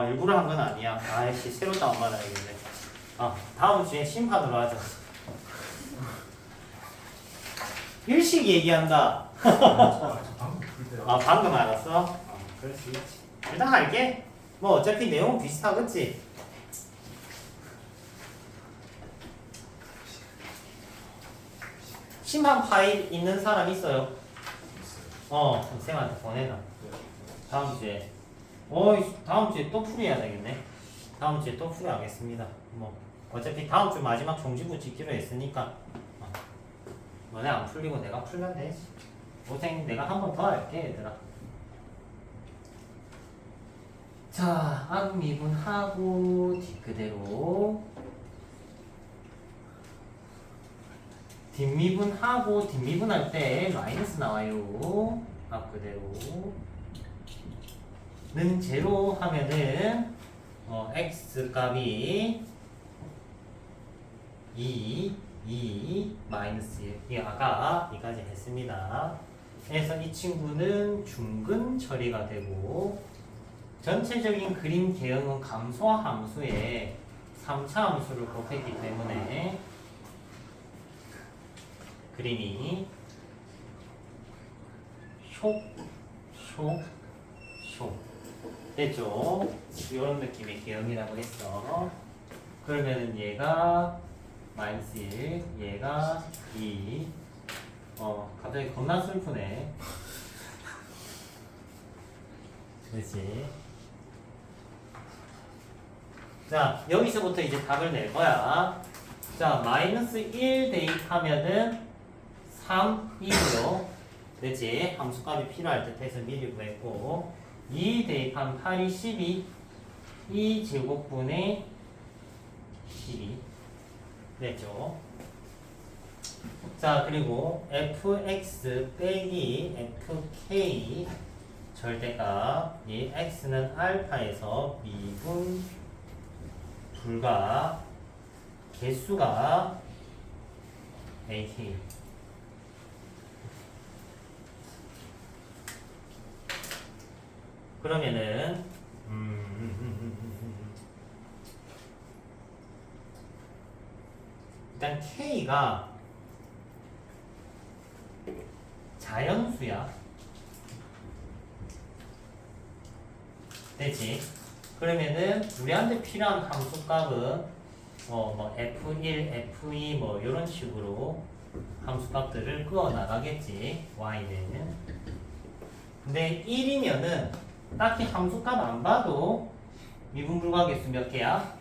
일부러 한 건 아니야. 아이씨, 새로 다운받아야겠네. 다음 주에 심판으로 하자. 일식 얘기한다. 방금 알았어? 그럴 수 있지. 일단 할게. 뭐 어차피 내용은 비슷하겠지. 심판 파일 있는 사람 있어요? 쌤한테 보내놔. 다음 주에. 다음 주에 또 풀이해야 되겠네. 다음 주에 또 풀이하겠습니다. 뭐 어차피 다음 주 마지막 종지부 찍기로 했으니까 너네 안 풀리고 내가 풀면 되지. 고생 내가 한 번 더 할게 얘들아. 자, 앞미분하고 뒷그대로 뒷미분하고 뒷미분할 때 마이너스 나와요. 앞그대로 는 제로 하면은 x 값이 2 마이너스 1. 아까 여기까지 했습니다. 그래서 이 친구는 중근 처리가 되고 전체적인 그림 개형은 감소화 함수에 3차 함수를 곱했기 때문에 그림이 쇽 됐죠? 이런 느낌의 개형이라고 했어. 그러면은 얘가 마이너스 1, 얘가 2. 갑자기 겁나 슬프네. 그렇지. 자, 여기서부터 이제 답을 낼 거야. 자, 마이너스 1 대입하면은 3이고요. 그렇지. 함수값이 필요할 듯 해서 미리 구했고 2 대입하면 8이 12 2 제곱분의 12 됐죠. 자, 그리고 fx 빼기 fk 절대값 이 x는 알파에서 미분 불가 개수가 ak 그러면은 일단 k가 자연수야. 되지? 그러면은 우리한테 필요한 함수값은 뭐 f1, f2 뭐 이런 식으로 함수값들을 그어 나가겠지. y는. 근데 1이면은 딱히 함수값 안 봐도 미분불가 개수 몇 개야?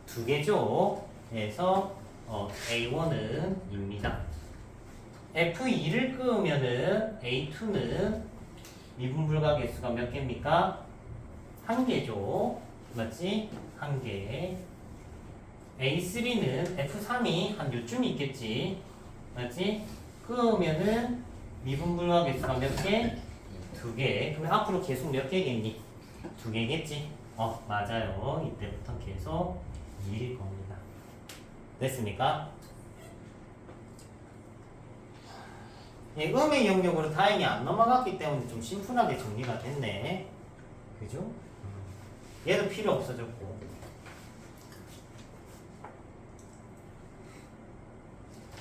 두 개죠. 그래서 A1은 2입니다. F2를 끄면은 A2는 미분불가 개수가 몇 개입니까? 한 개죠. 맞지? 한 개. A3는 F3이 한 요쯤 있겠지. 맞지? 끄면은 미분불가 개수가 몇 개? 두 개. 그럼 앞으로 계속 몇 개겠니? 두 개겠지? 맞아요. 이때부터 계속 2일 겁니다. 됐습니까? 예, 음의 영역으로 다행히 안 넘어갔기 때문에 좀 심플하게 정리가 됐네. 그죠? 얘도 필요 없어졌고.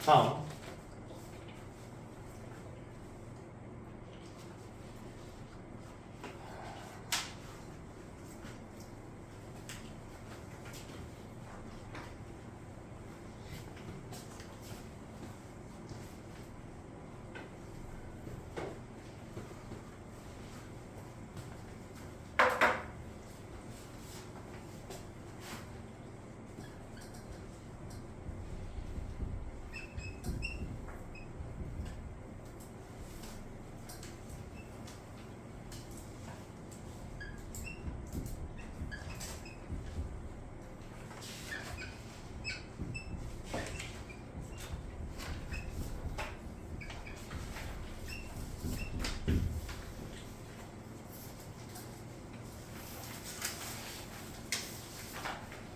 다음.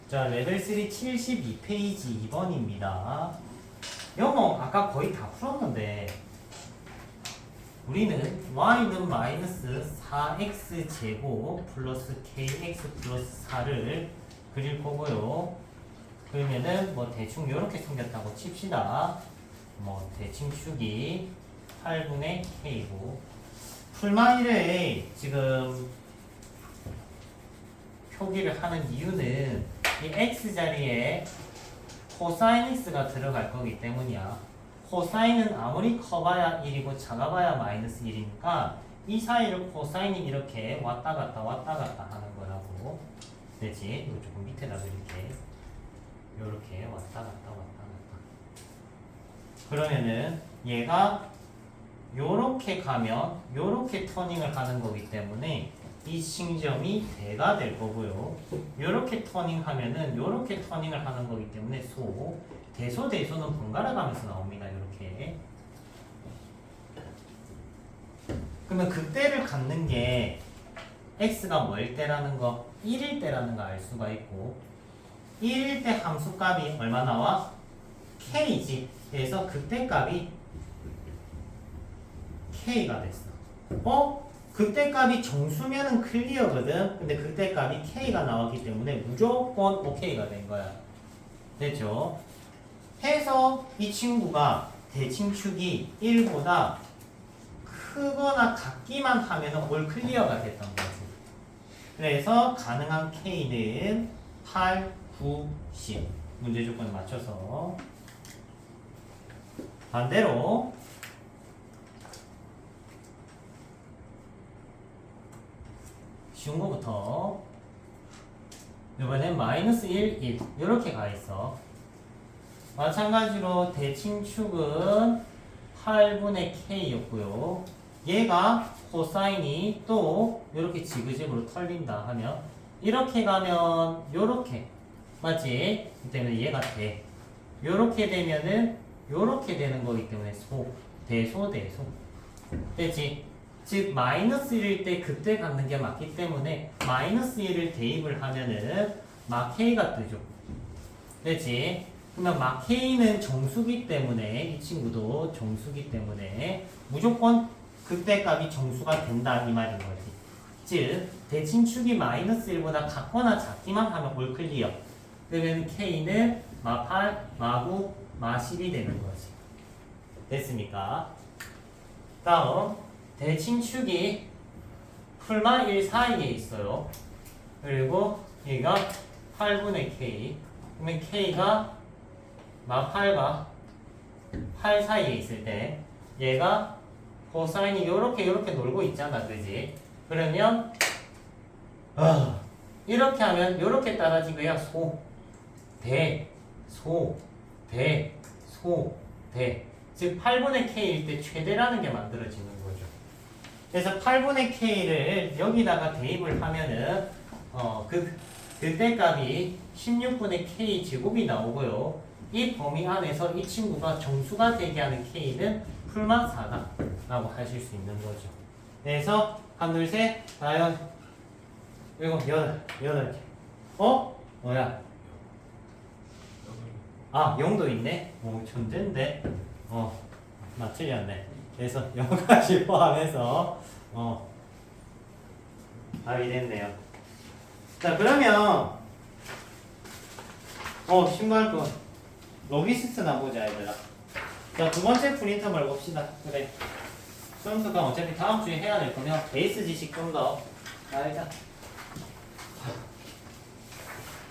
자, 레벨 3 72페이지 2번입니다. 영어 아까 거의 다 풀었는데 우리는 y는 마이너스 4x 제곱 플러스 kx 플러스 4를 그릴 거고요. 그러면은 뭐 대충 이렇게 생겼다고 칩시다. 뭐 대칭 축이 8분의 k고 풀마이를 지금 표기를 하는 이유는 이 x자리에 코사인 x가 들어갈 거기 때문이야. 코사인은 아무리 커봐야 1이고 작아봐야 마이너스 1이니까 이 사이를 코사인이 이렇게 왔다 갔다 하는 거라고 되지. 이거 조금 밑에다 이렇게 요렇게 왔다 갔다. 그러면은 얘가 요렇게 가면 요렇게 터닝을 하는 거기 때문에 이 칭점이 대가 될 거고요. 요렇게 터닝하면은 요렇게 터닝을 하는 거기 때문에 대소는 번갈아 가면서 나옵니다. 요렇게. 그러면 그때를 갖는 게 x가 뭐일 때라는 거, 1일 때라는 거 알 수가 있고 1일 때 함수 값이 얼마 나와? k지. 그래서 그때 값이 k가 됐어. 그때 값이 정수면은 클리어거든. 근데 그때 값이 k가 나왔기 때문에 무조건 OK가 된 거야. 됐죠? 해서 이 친구가 대칭축이 1보다 크거나 같기만 하면 올 클리어가 됐던 거지. 그래서 가능한 k는 8, 9, 10. 문제 조건에 맞춰서. 반대로 쉬운 거부터 이번엔 마이너스 1, 1 이렇게 가 있어. 마찬가지로 대칭축은 8분의 k였고요. 얘가 코사인이 또 이렇게 지그재그로 털린다 하면 이렇게 가면 요렇게 맞지? 그 때문에 얘가 돼. 요렇게 되면은 요렇게 되는 거기 때문에 대소 되지? 즉 마이너스 1일 때 그때 갖는 게 맞기 때문에 마이너스 1을 대입을 하면은 막 k가 뜨죠. 되지? 그러면 막 k는 정수기 때문에 이 친구도 정수기 때문에 무조건 그때 값이 정수가 된다 이 말인 거지. 즉 대칭축이 마이너스 1보다 같거나 작기만 하면 올 클리어. 그러면 k는 마8, 마9, 마10이 되는 거지. 됐습니까? 다음 대칭축이 풀마 1 사이에 있어요. 그리고 얘가 8분의 k. 그러면 k가 마8과 8 사이에 있을 때 얘가 코사인이 요렇게 놀고 있잖아. 그지? 그러면 이렇게 하면 요렇게 따라지고야 대, 소, 대, 소, 대. 즉 8분의 k일 때 최대라는 게 만들어지는 거죠. 그래서 8분의 k를 여기다가 대입을 하면은 그때 값이 16분의 k 제곱이 나오고요. 이 범위 안에서 이 친구가 정수가 되게 하는 k는 풀마 4다라고 하실 수 있는 거죠. 그래서 하나, 둘, 셋, 다섯, 일곱, 여덟 개. 뭐야? 아, 0도 있네? 오, 천재인데? 틀렸네. 그래서 0까지 포함해서, 답이 됐네요. 자, 그러면, 신발끈. 로기스트나 보자, 얘들아. 자, 두 번째 프린터를 봅시다. 그래. 수험특강 어차피 다음 주에 해야 될 거면 베이스 지식 좀 더 알자.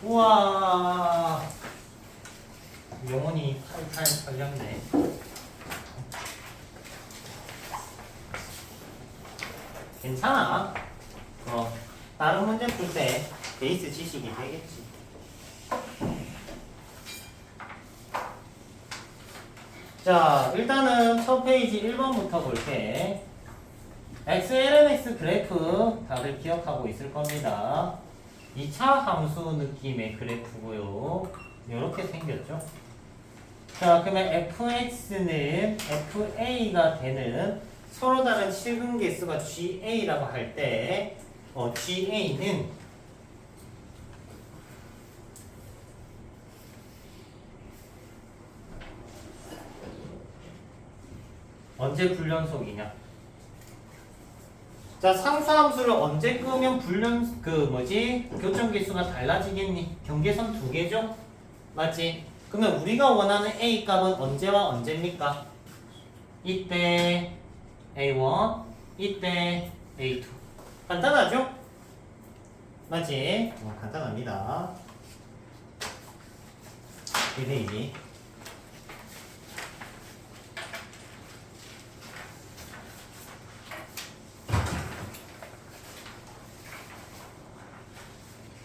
우와. 영혼이 팔팔 털렸네. 괜찮아. 다른 문제 풀 때 베이스 지식이 되겠지. 자, 일단은 첫 페이지 1번부터 볼게. XLMX 그래프 다들 기억하고 있을 겁니다. 2차 함수 느낌의 그래프고요. 이렇게 생겼죠. 자, 그러면 fx는 fa가 되는 서로 다른 실근 개수가 ga라고 할 때 ga는 언제 불연속이냐? 자, 상수함수를 언제 끄면 교점 개수가 달라지겠니? 경계선 두 개죠? 맞지? 그러면 우리가 원하는 A 값은 언제와 언제입니까? 이때 A1, 이때 A2. 간단하죠? 맞지? 간단합니다. 이래이지.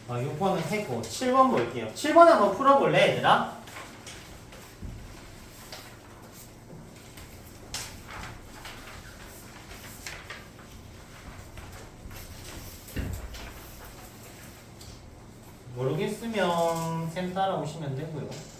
아, 6번은 했고 7번 볼게요. 7번 한번 풀어볼래, 얘들아? 모르겠으면 쌤 따라오시면 되고요.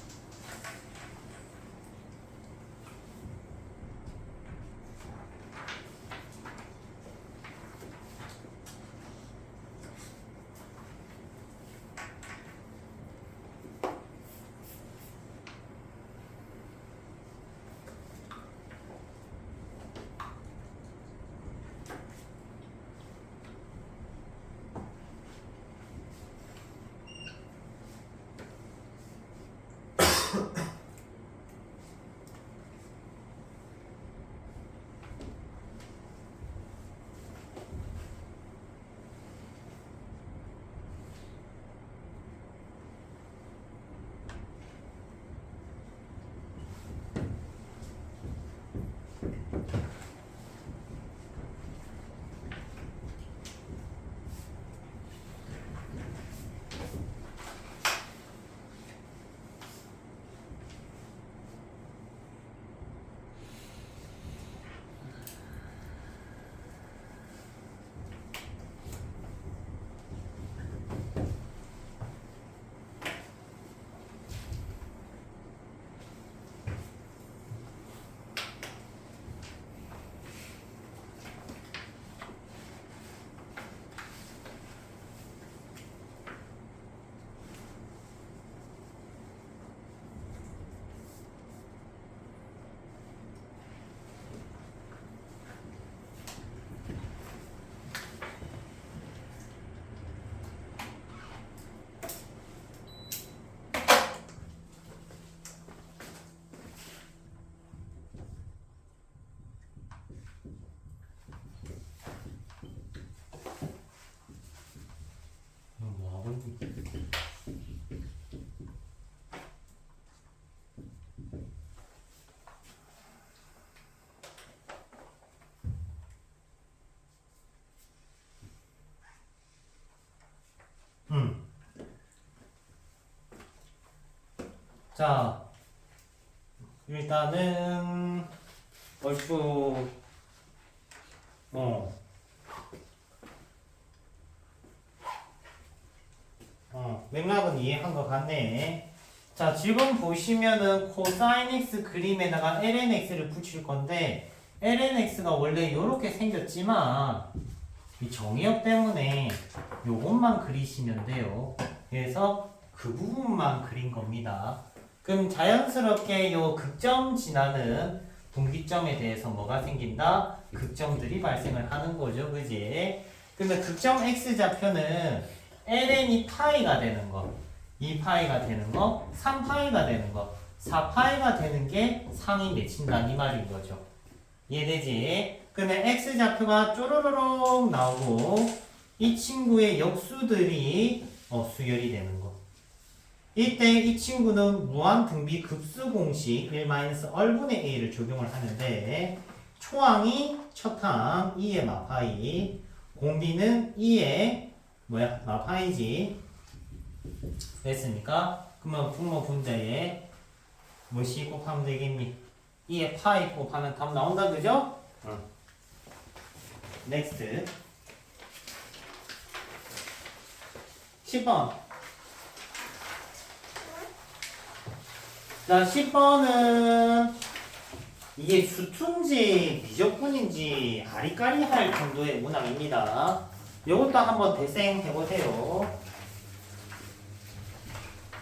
자, 일단은 얼추 맥락은 이해한 것 같네. 자, 지금 보시면은 코사인 x 그림에다가 ln x를 붙일 건데 ln x가 원래 이렇게 생겼지만 이 정의역 때문에 요것만 그리시면 돼요. 그래서 그 부분만 그린 겁니다. 그럼 자연스럽게 요 극점 지나는 분기점에 대해서 뭐가 생긴다? 극점들이 발생을 하는 거죠. 그지? 그러면 극점 x좌표는 ln이 파이가 되는 거, 2파이가 되는 거, 3파이가 되는 거, 4파이가 되는 게 상이 맺힌다 이 말인 거죠. 이해되지? 그러면 x좌표가 쪼로로록 나오고 이 친구의 역수들이 수열이 되는 거. 이때 이 친구는 무한등비 급수 공식 1-얼분의 a를 적용을 하는데 초항이 첫항 2의 마파이, 공비는 2의 마파이지. 됐습니까? 그러면 분모 분자에 뭐시 곱하면 되겠니? 2의 파이 곱하면 답 나온다 그죠? 넥스트 10번. 자, 10번은 이게 수투인지 미적분인지 아리까리할 정도의 문항입니다. 이것도 한번 대생해보세요.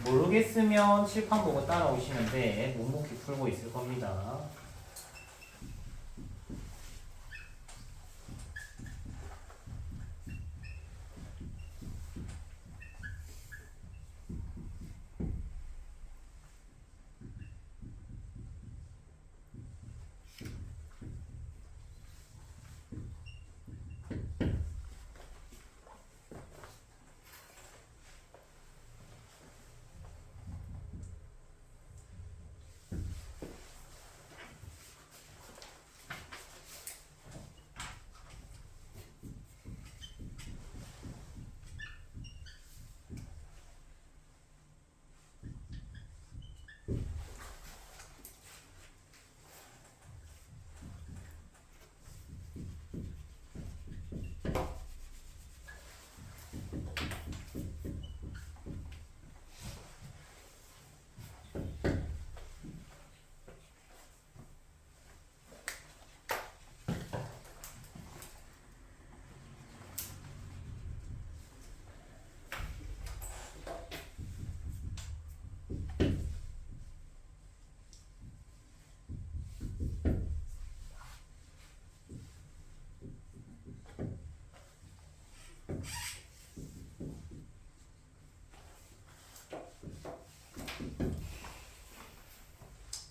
모르겠으면 칠판 보고 따라오시면 돼. 묵묵히 풀고 있을 겁니다.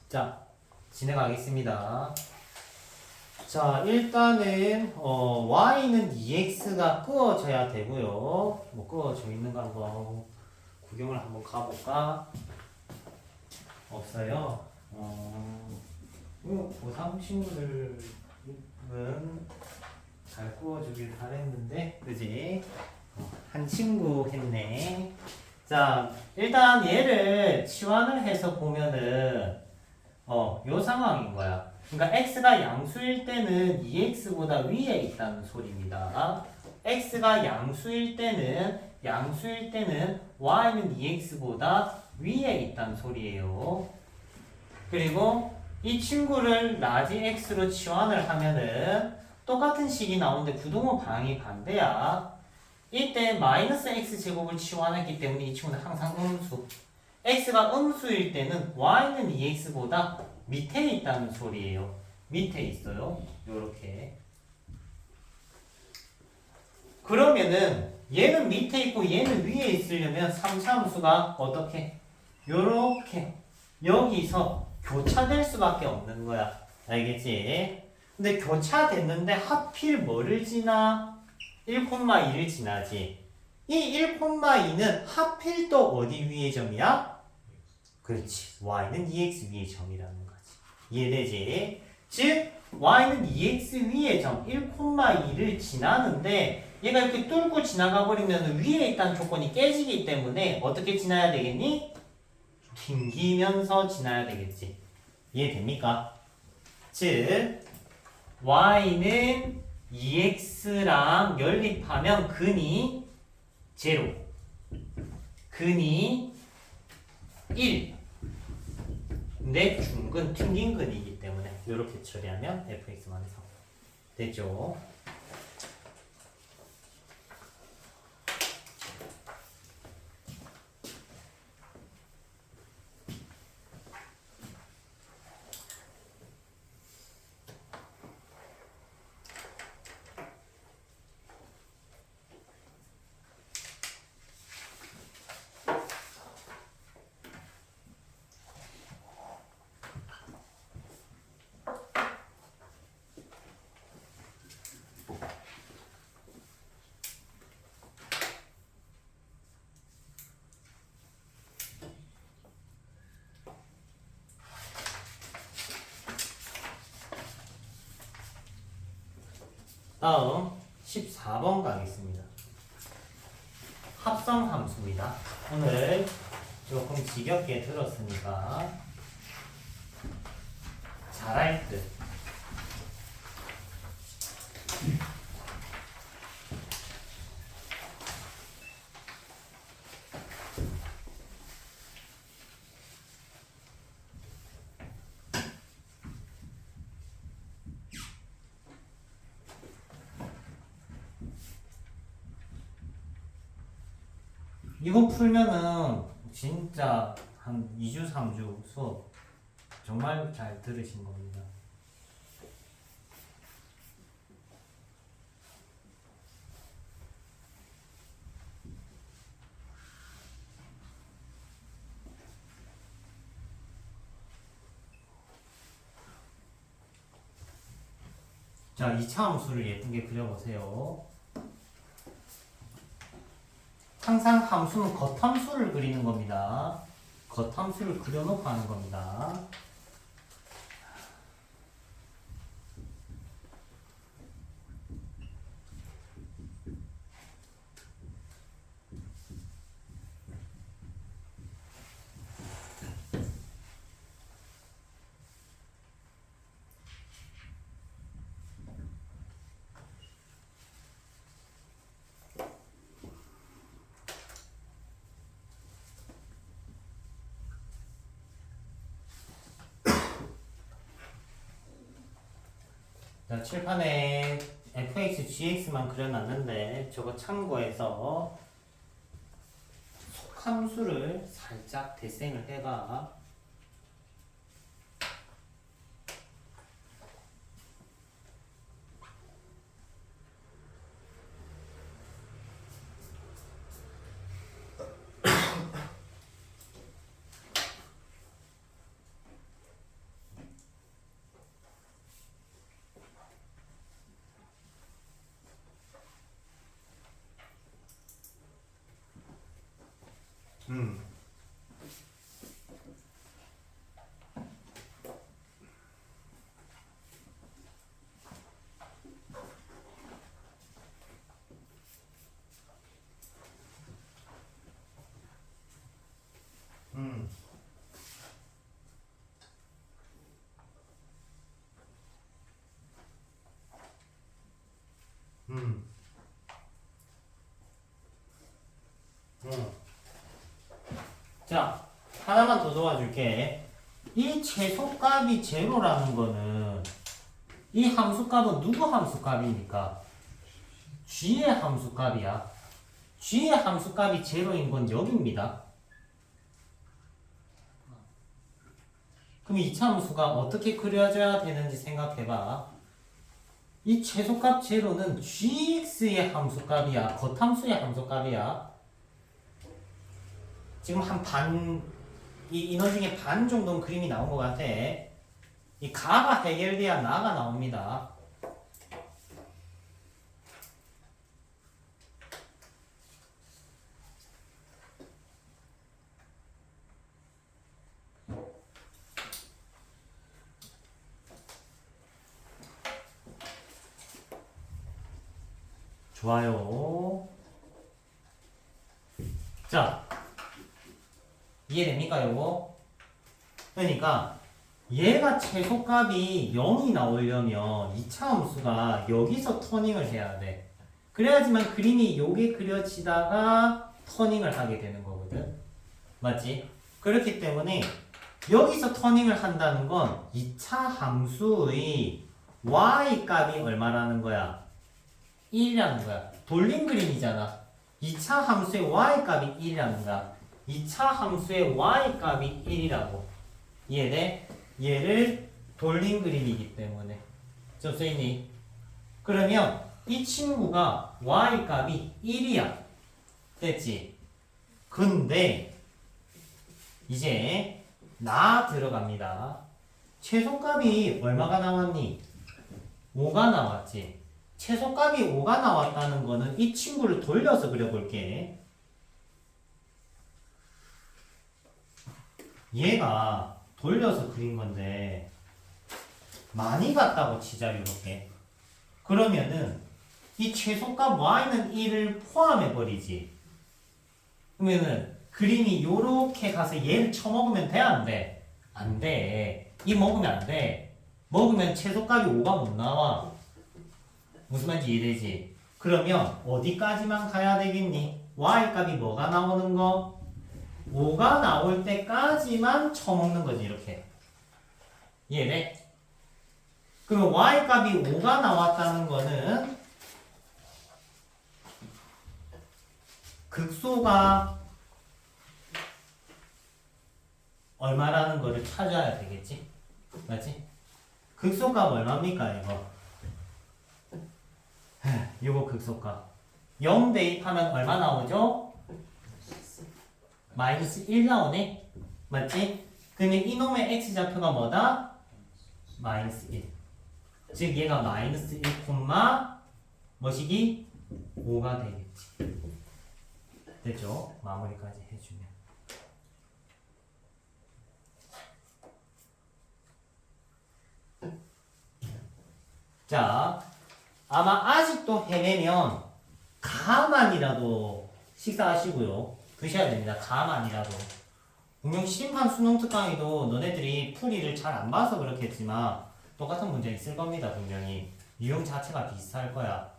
자, 진행하겠습니다. 자, 일단은 y는 2x가 끄어져야 되고요. 뭐 끄어져 있는가 한번 구경을 한번 가볼까? 없어요. 고3 친구들은 잘 구워주길 바랬는데, 그지? 한 친구 했네. 자, 일단 얘를 치환을 해서 보면은 요 상황인 거야. 그러니까 x가 양수일 때는 2x보다 위에 있다는 소리입니다. x가 양수일 때는 y는 2x보다 위에 있다는 소리예요. 그리고 이 친구를 라지 x로 치환을 하면은 똑같은 식이 나오는데 부동호 방향이 반대야. 이때 마이너스 x제곱을 치환했기 때문에 이 친구는 항상 음수. x가 음수일 때는 y는 2x보다 밑에 있다는 소리예요. 밑에 있어요. 요렇게. 그러면은 얘는 밑에 있고 얘는 위에 있으려면 3차 함수가 어떻게? 요렇게 여기서 교차될 수밖에 없는 거야. 알겠지? 근데 교차됐는데 하필 뭐를 지나? 1,2를 지나지. 이 1,2는 하필 또 어디 위의 점이야? 그렇지. y는 2x 위의 점이라는 거지. 이해되지? 즉 y는 2x 위의 점 1,2를 지나는데 얘가 이렇게 뚫고 지나가 버리면 위에 있다는 조건이 깨지기 때문에 어떻게 지나야 되겠니? 튕기면서 지나야 되겠지. 이해됩니까? 즉 y는 2x랑 연립하면 근이 제로, 근이 1. 근데 중근 튕긴 근이기 때문에 이렇게 처리하면 fx만 3 됐죠? 다음 14번 가겠습니다. 합성 함수입니다. 오늘 조금 지겹게 들었으니까 잘할 듯. 이거 풀면은 진짜 한 2주, 3주 수업 정말 잘 들으신 겁니다. 자, 2차 함수를 예쁘게 그려보세요. 항상 함수는 겉함수를 그리는 겁니다. 겉함수를 그려놓고 하는 겁니다. 자, 칠판에 fx, gx만 그려놨는데 저거 참고해서 속함수를 살짝 대생을 해봐. 음. 음. 음. 자, 하나만 더 도와줄게. 이 최소값이 제로라는 거는 이 함수값은 누구 함수값입니까? g의 함수값이야. g의 함수값이 제로인 건 여기입니다. 그럼 이 차 함수가 어떻게 그려져야 되는지 생각해봐. 이 최소값 제로는 gx의 함수값이야. 겉함수의 함수값이야. 지금 한 반, 이 인원 중에 반 정도는 그림이 나온 것 같아. 이 가가 해결돼야 나가 나옵니다. 좋아요. 자, 이해됩니까 요거? 그러니까 얘가 최소값이 0이 나오려면 2차 함수가 여기서 터닝을 해야 돼. 그래야지만 그림이 요게 그려지다가 터닝을 하게 되는 거거든. 맞지? 그렇기 때문에 여기서 터닝을 한다는 건 2차 함수의 y 값이 얼마라는 거야? 1이라는 거야. 돌린 그림이잖아. 2차 함수의 y 값이 1이라는 거야. 2차 함수의 y 값이 1이라고. 이해돼? 얘를 돌린 그림이기 때문에. 좀 쓰이니? 그러면 이 친구가 y 값이 1이야. 됐지? 근데 이제 나 들어갑니다. 최소값이 얼마가 나왔니? 5가 나왔지. 최소값이 5가 나왔다는 거는 이 친구를 돌려서 그려볼게. 얘가 돌려서 그린 건데 많이 갔다고 치자 이렇게. 그러면은 이 최소값 y는 1을 포함해 버리지. 그러면은 그림이 요렇게 가서 얘를 쳐먹으면 돼 안 돼? 안 돼. 이 먹으면 안 돼. 먹으면 최소값이 5가 못 나와. 무슨 말인지 이해되지? 그러면 어디까지만 가야 되겠니? y 값이 뭐가 나오는 거? 5가 나올 때까지만 쳐먹는 거지 이렇게. 이해돼? 그러면 y 값이 5가 나왔다는 거는 극소가 얼마라는 거를 찾아야 되겠지? 맞지? 극소값 얼마입니까 이거? 이거 극소값 0 대입하면 얼마 나오죠? 마이너스 1 나오네? 맞지? 그러면 이놈의 x좌표가 뭐다? 마이너스 1. 즉 얘가 마이너스 1, 뭐시기? 5가 되겠지. 됐죠? 마무리까지 해주면. 자, 아마 아직도 헤매면 가만이라도 식사하시고요. 드셔야 됩니다. 가만이라도. 분명 심판 수능 특강에도 너네들이 풀이를 잘 안 봐서 그렇겠지만 똑같은 문제 있을 겁니다. 분명히. 유형 자체가 비슷할 거야.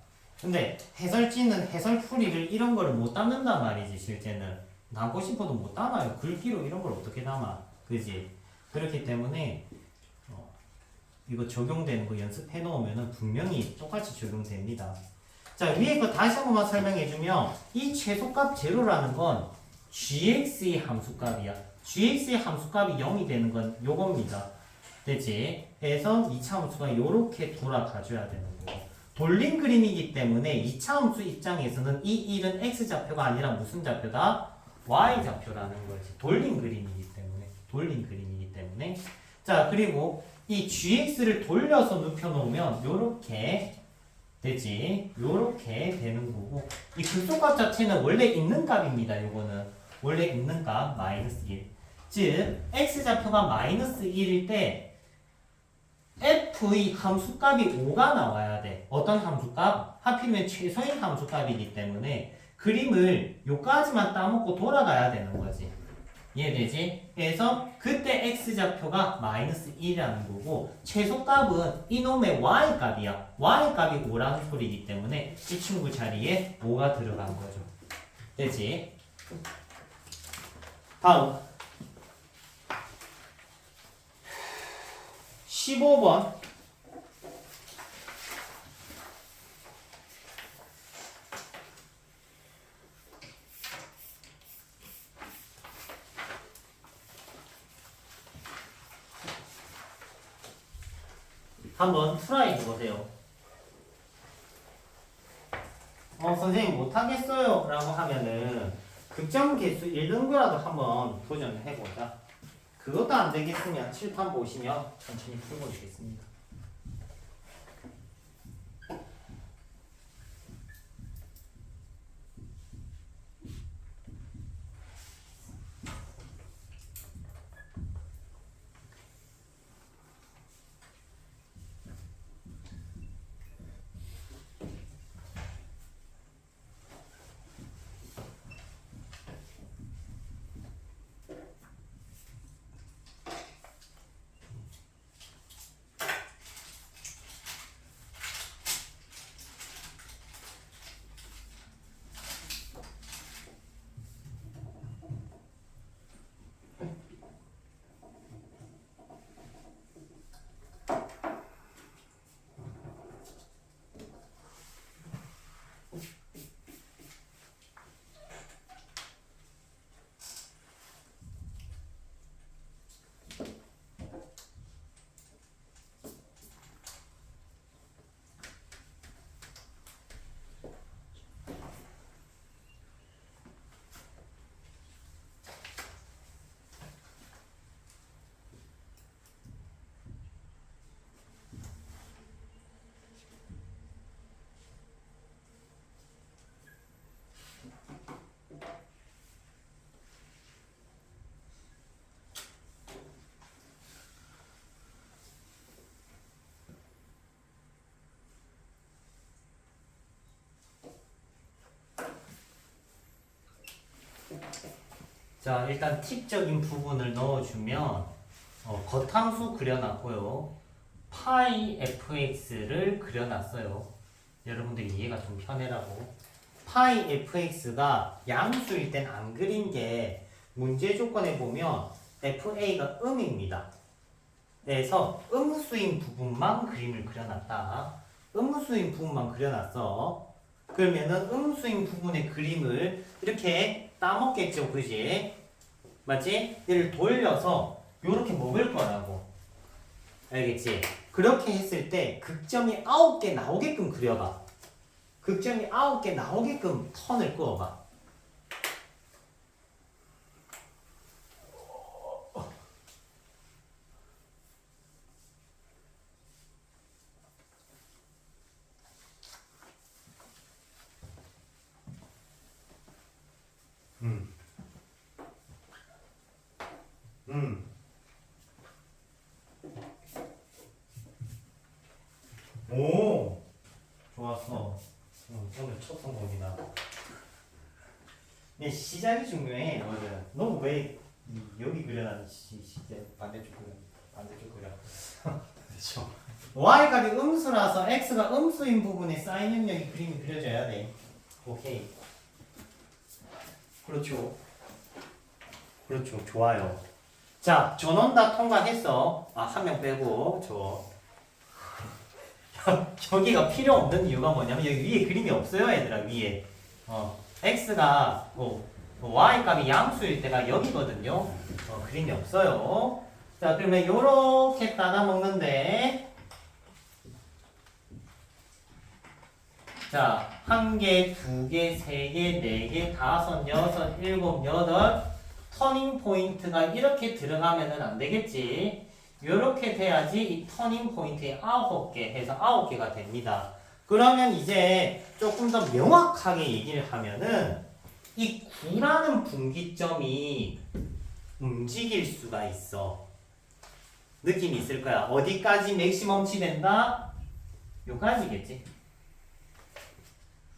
근데 해설지는 해설 풀이를 이런 거를 못 담는단 말이지 실제는. 담고 싶어도 못 담아요. 글귀로 이런 걸 어떻게 담아. 그지? 그렇기 때문에 이거 적용되는 거 연습해 놓으면 분명히 똑같이 적용됩니다. 자, 위에 거 다시 한 번만 설명해 주면 이 최소값 제로라는 건 gx의 함수값이야. gx의 함수값이 0이 되는 건 요겁니다. 됐지? 그래서 2차 함수가 요렇게 돌아가 줘야 되는 거고. 돌린 그림이기 때문에 2차 함수 입장에서는 이 1은 x좌표가 아니라 무슨 좌표다? y좌표라는 거지. 돌린 그림이기 때문에. 돌린 그림이기 때문에. 자, 그리고 이 gx를 돌려서 눕혀놓으면 요렇게 되지. 요렇게 되는 거고 이 극소값 자체는 원래 있는 값입니다. 요거는 원래 있는 값 마이너스 1. 즉 x좌표가 마이너스 1일 때 f의 함수값이 5가 나와야 돼. 어떤 함수값? 하필이면 최소인 함수값이기 때문에 그림을 요까지만 따먹고 돌아가야 되는 거지. 이해되지? 그래서 그때 x좌표가 마이너스 1이라는 거고 최소값은 이놈의 y값이야. y값이 5라는 소리이기 때문에 이 친구 자리에 5가 들어간 거죠. 되지? 다음 15번 한번 트라이 해보세요. 선생님 못하겠어요 라고 하면은 극점 개수 1등급이라도 한번 도전을 해보자. 그것도 안 되겠으면 칠판 보시면 천천히 풀고 있겠습니다. 자, 일단 팁적인 부분을 넣어주면 겉함수 그려놨고요. 파이 fx를 그려놨어요. 여러분들이 이해가 좀 편해라고. 파이 fx가 양수일 땐 안 그린 게 문제 조건에 보면 fa가 음입니다. 그래서 음수인 부분만 그림을 그려놨다. 음수인 부분만 그려놨어. 그러면은 음수인 부분의 그림을 이렇게 따먹겠죠, 그지? 맞지? 얘를 돌려서 이렇게 먹을 거라고. 알겠지? 그렇게 했을 때 극점이 9개 나오게끔 그려봐. 극점이 9개 나오게끔 턴을 그어봐. 음. 오, 좋았어. 오늘 첫 성공이다. 네, 시작이 중요해. 맞아. 너 왜 여기 그려놨지? 반대쪽 그려. 반대쪽 그려. 그렇죠. y값이 음수라서 x가 음수인 부분에 사인 영역이 그림이 그려져야 돼. 오케이. 그렇죠. 그렇죠. 좋아요. 자, 전원 다 통과했어. 한 명 빼고 여기가 필요 없는 이유가 뭐냐면 여기 위에 그림이 없어요, 얘들아. 위에 x가 y 값이 양수일 때가 여기거든요. 그림이 없어요. 자, 그러면 요렇게 따라 먹는데, 자, 1개, 2개, 3개, 4개, 5, 6, 7, 8 터닝 포인트가 이렇게 들어가면은 안 되겠지. 이렇게 돼야지 이 터닝 포인트에 9개 해서 9개가 됩니다. 그러면 이제 조금 더 명확하게 얘기를 하면은 이 9라는 분기점이 움직일 수가 있어. 느낌이 있을 거야. 어디까지 맥시멈치 된다? 요까지겠지.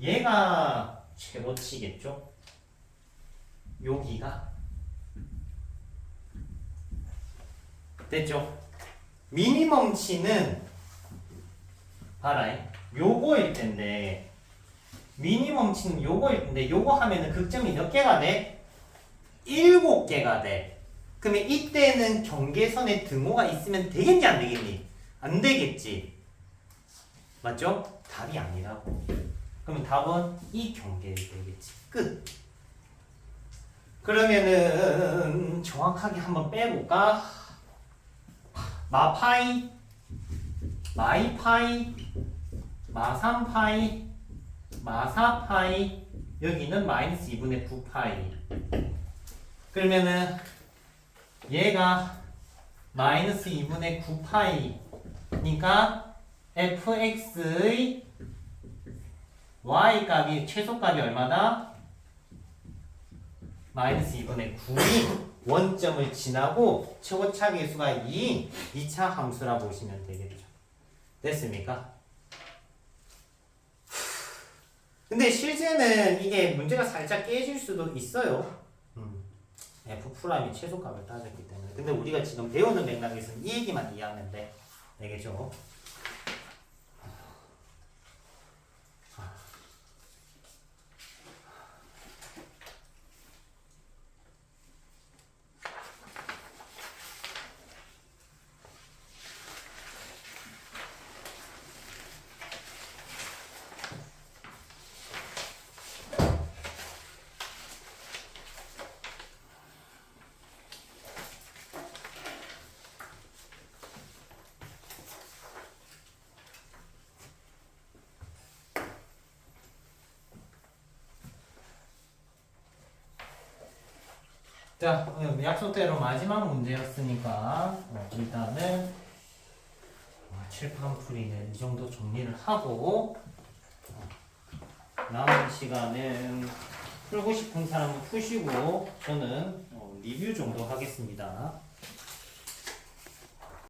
얘가 최고치겠죠? 여기가 됐죠? 미니멈치는 봐라, 요거일 텐데 미니멈치는 요거일 텐데 요거 하면은 극점이 몇 개가 돼? 7개가 돼. 그러면 이때는 경계선에 등호가 있으면 되겠니 안 되겠니? 안 되겠지. 맞죠? 답이 아니라고. 그러면 답은 이 경계일 되겠지. 끝. 그러면은 정확하게 한번 빼볼까? 마파이, 마이파이, 마삼파이, 마사파이, 여기는 마이너스 2분의 9파이. 그러면은 얘가 마이너스 2분의 9파이니까 fx의 y값이 최소값이 얼마다? 마이너스 2분의 9이 원점을 지나고 최고차 계수가 2인 2차 함수라 보시면 되겠죠. 됐습니까? 근데 실제는 이게 문제가 살짝 깨질 수도 있어요. F'이 최소값을 따졌기 때문에. 근데 우리가 지금 배우는 맥락에서는 이 얘기만 이해하면 돼. 되겠죠? 자, 약속대로 마지막 문제였으니까 일단은 칠판 풀이는 이 정도 정리를 하고 남은 시간은 풀고 싶은 사람은 푸시고 저는 리뷰 정도 하겠습니다.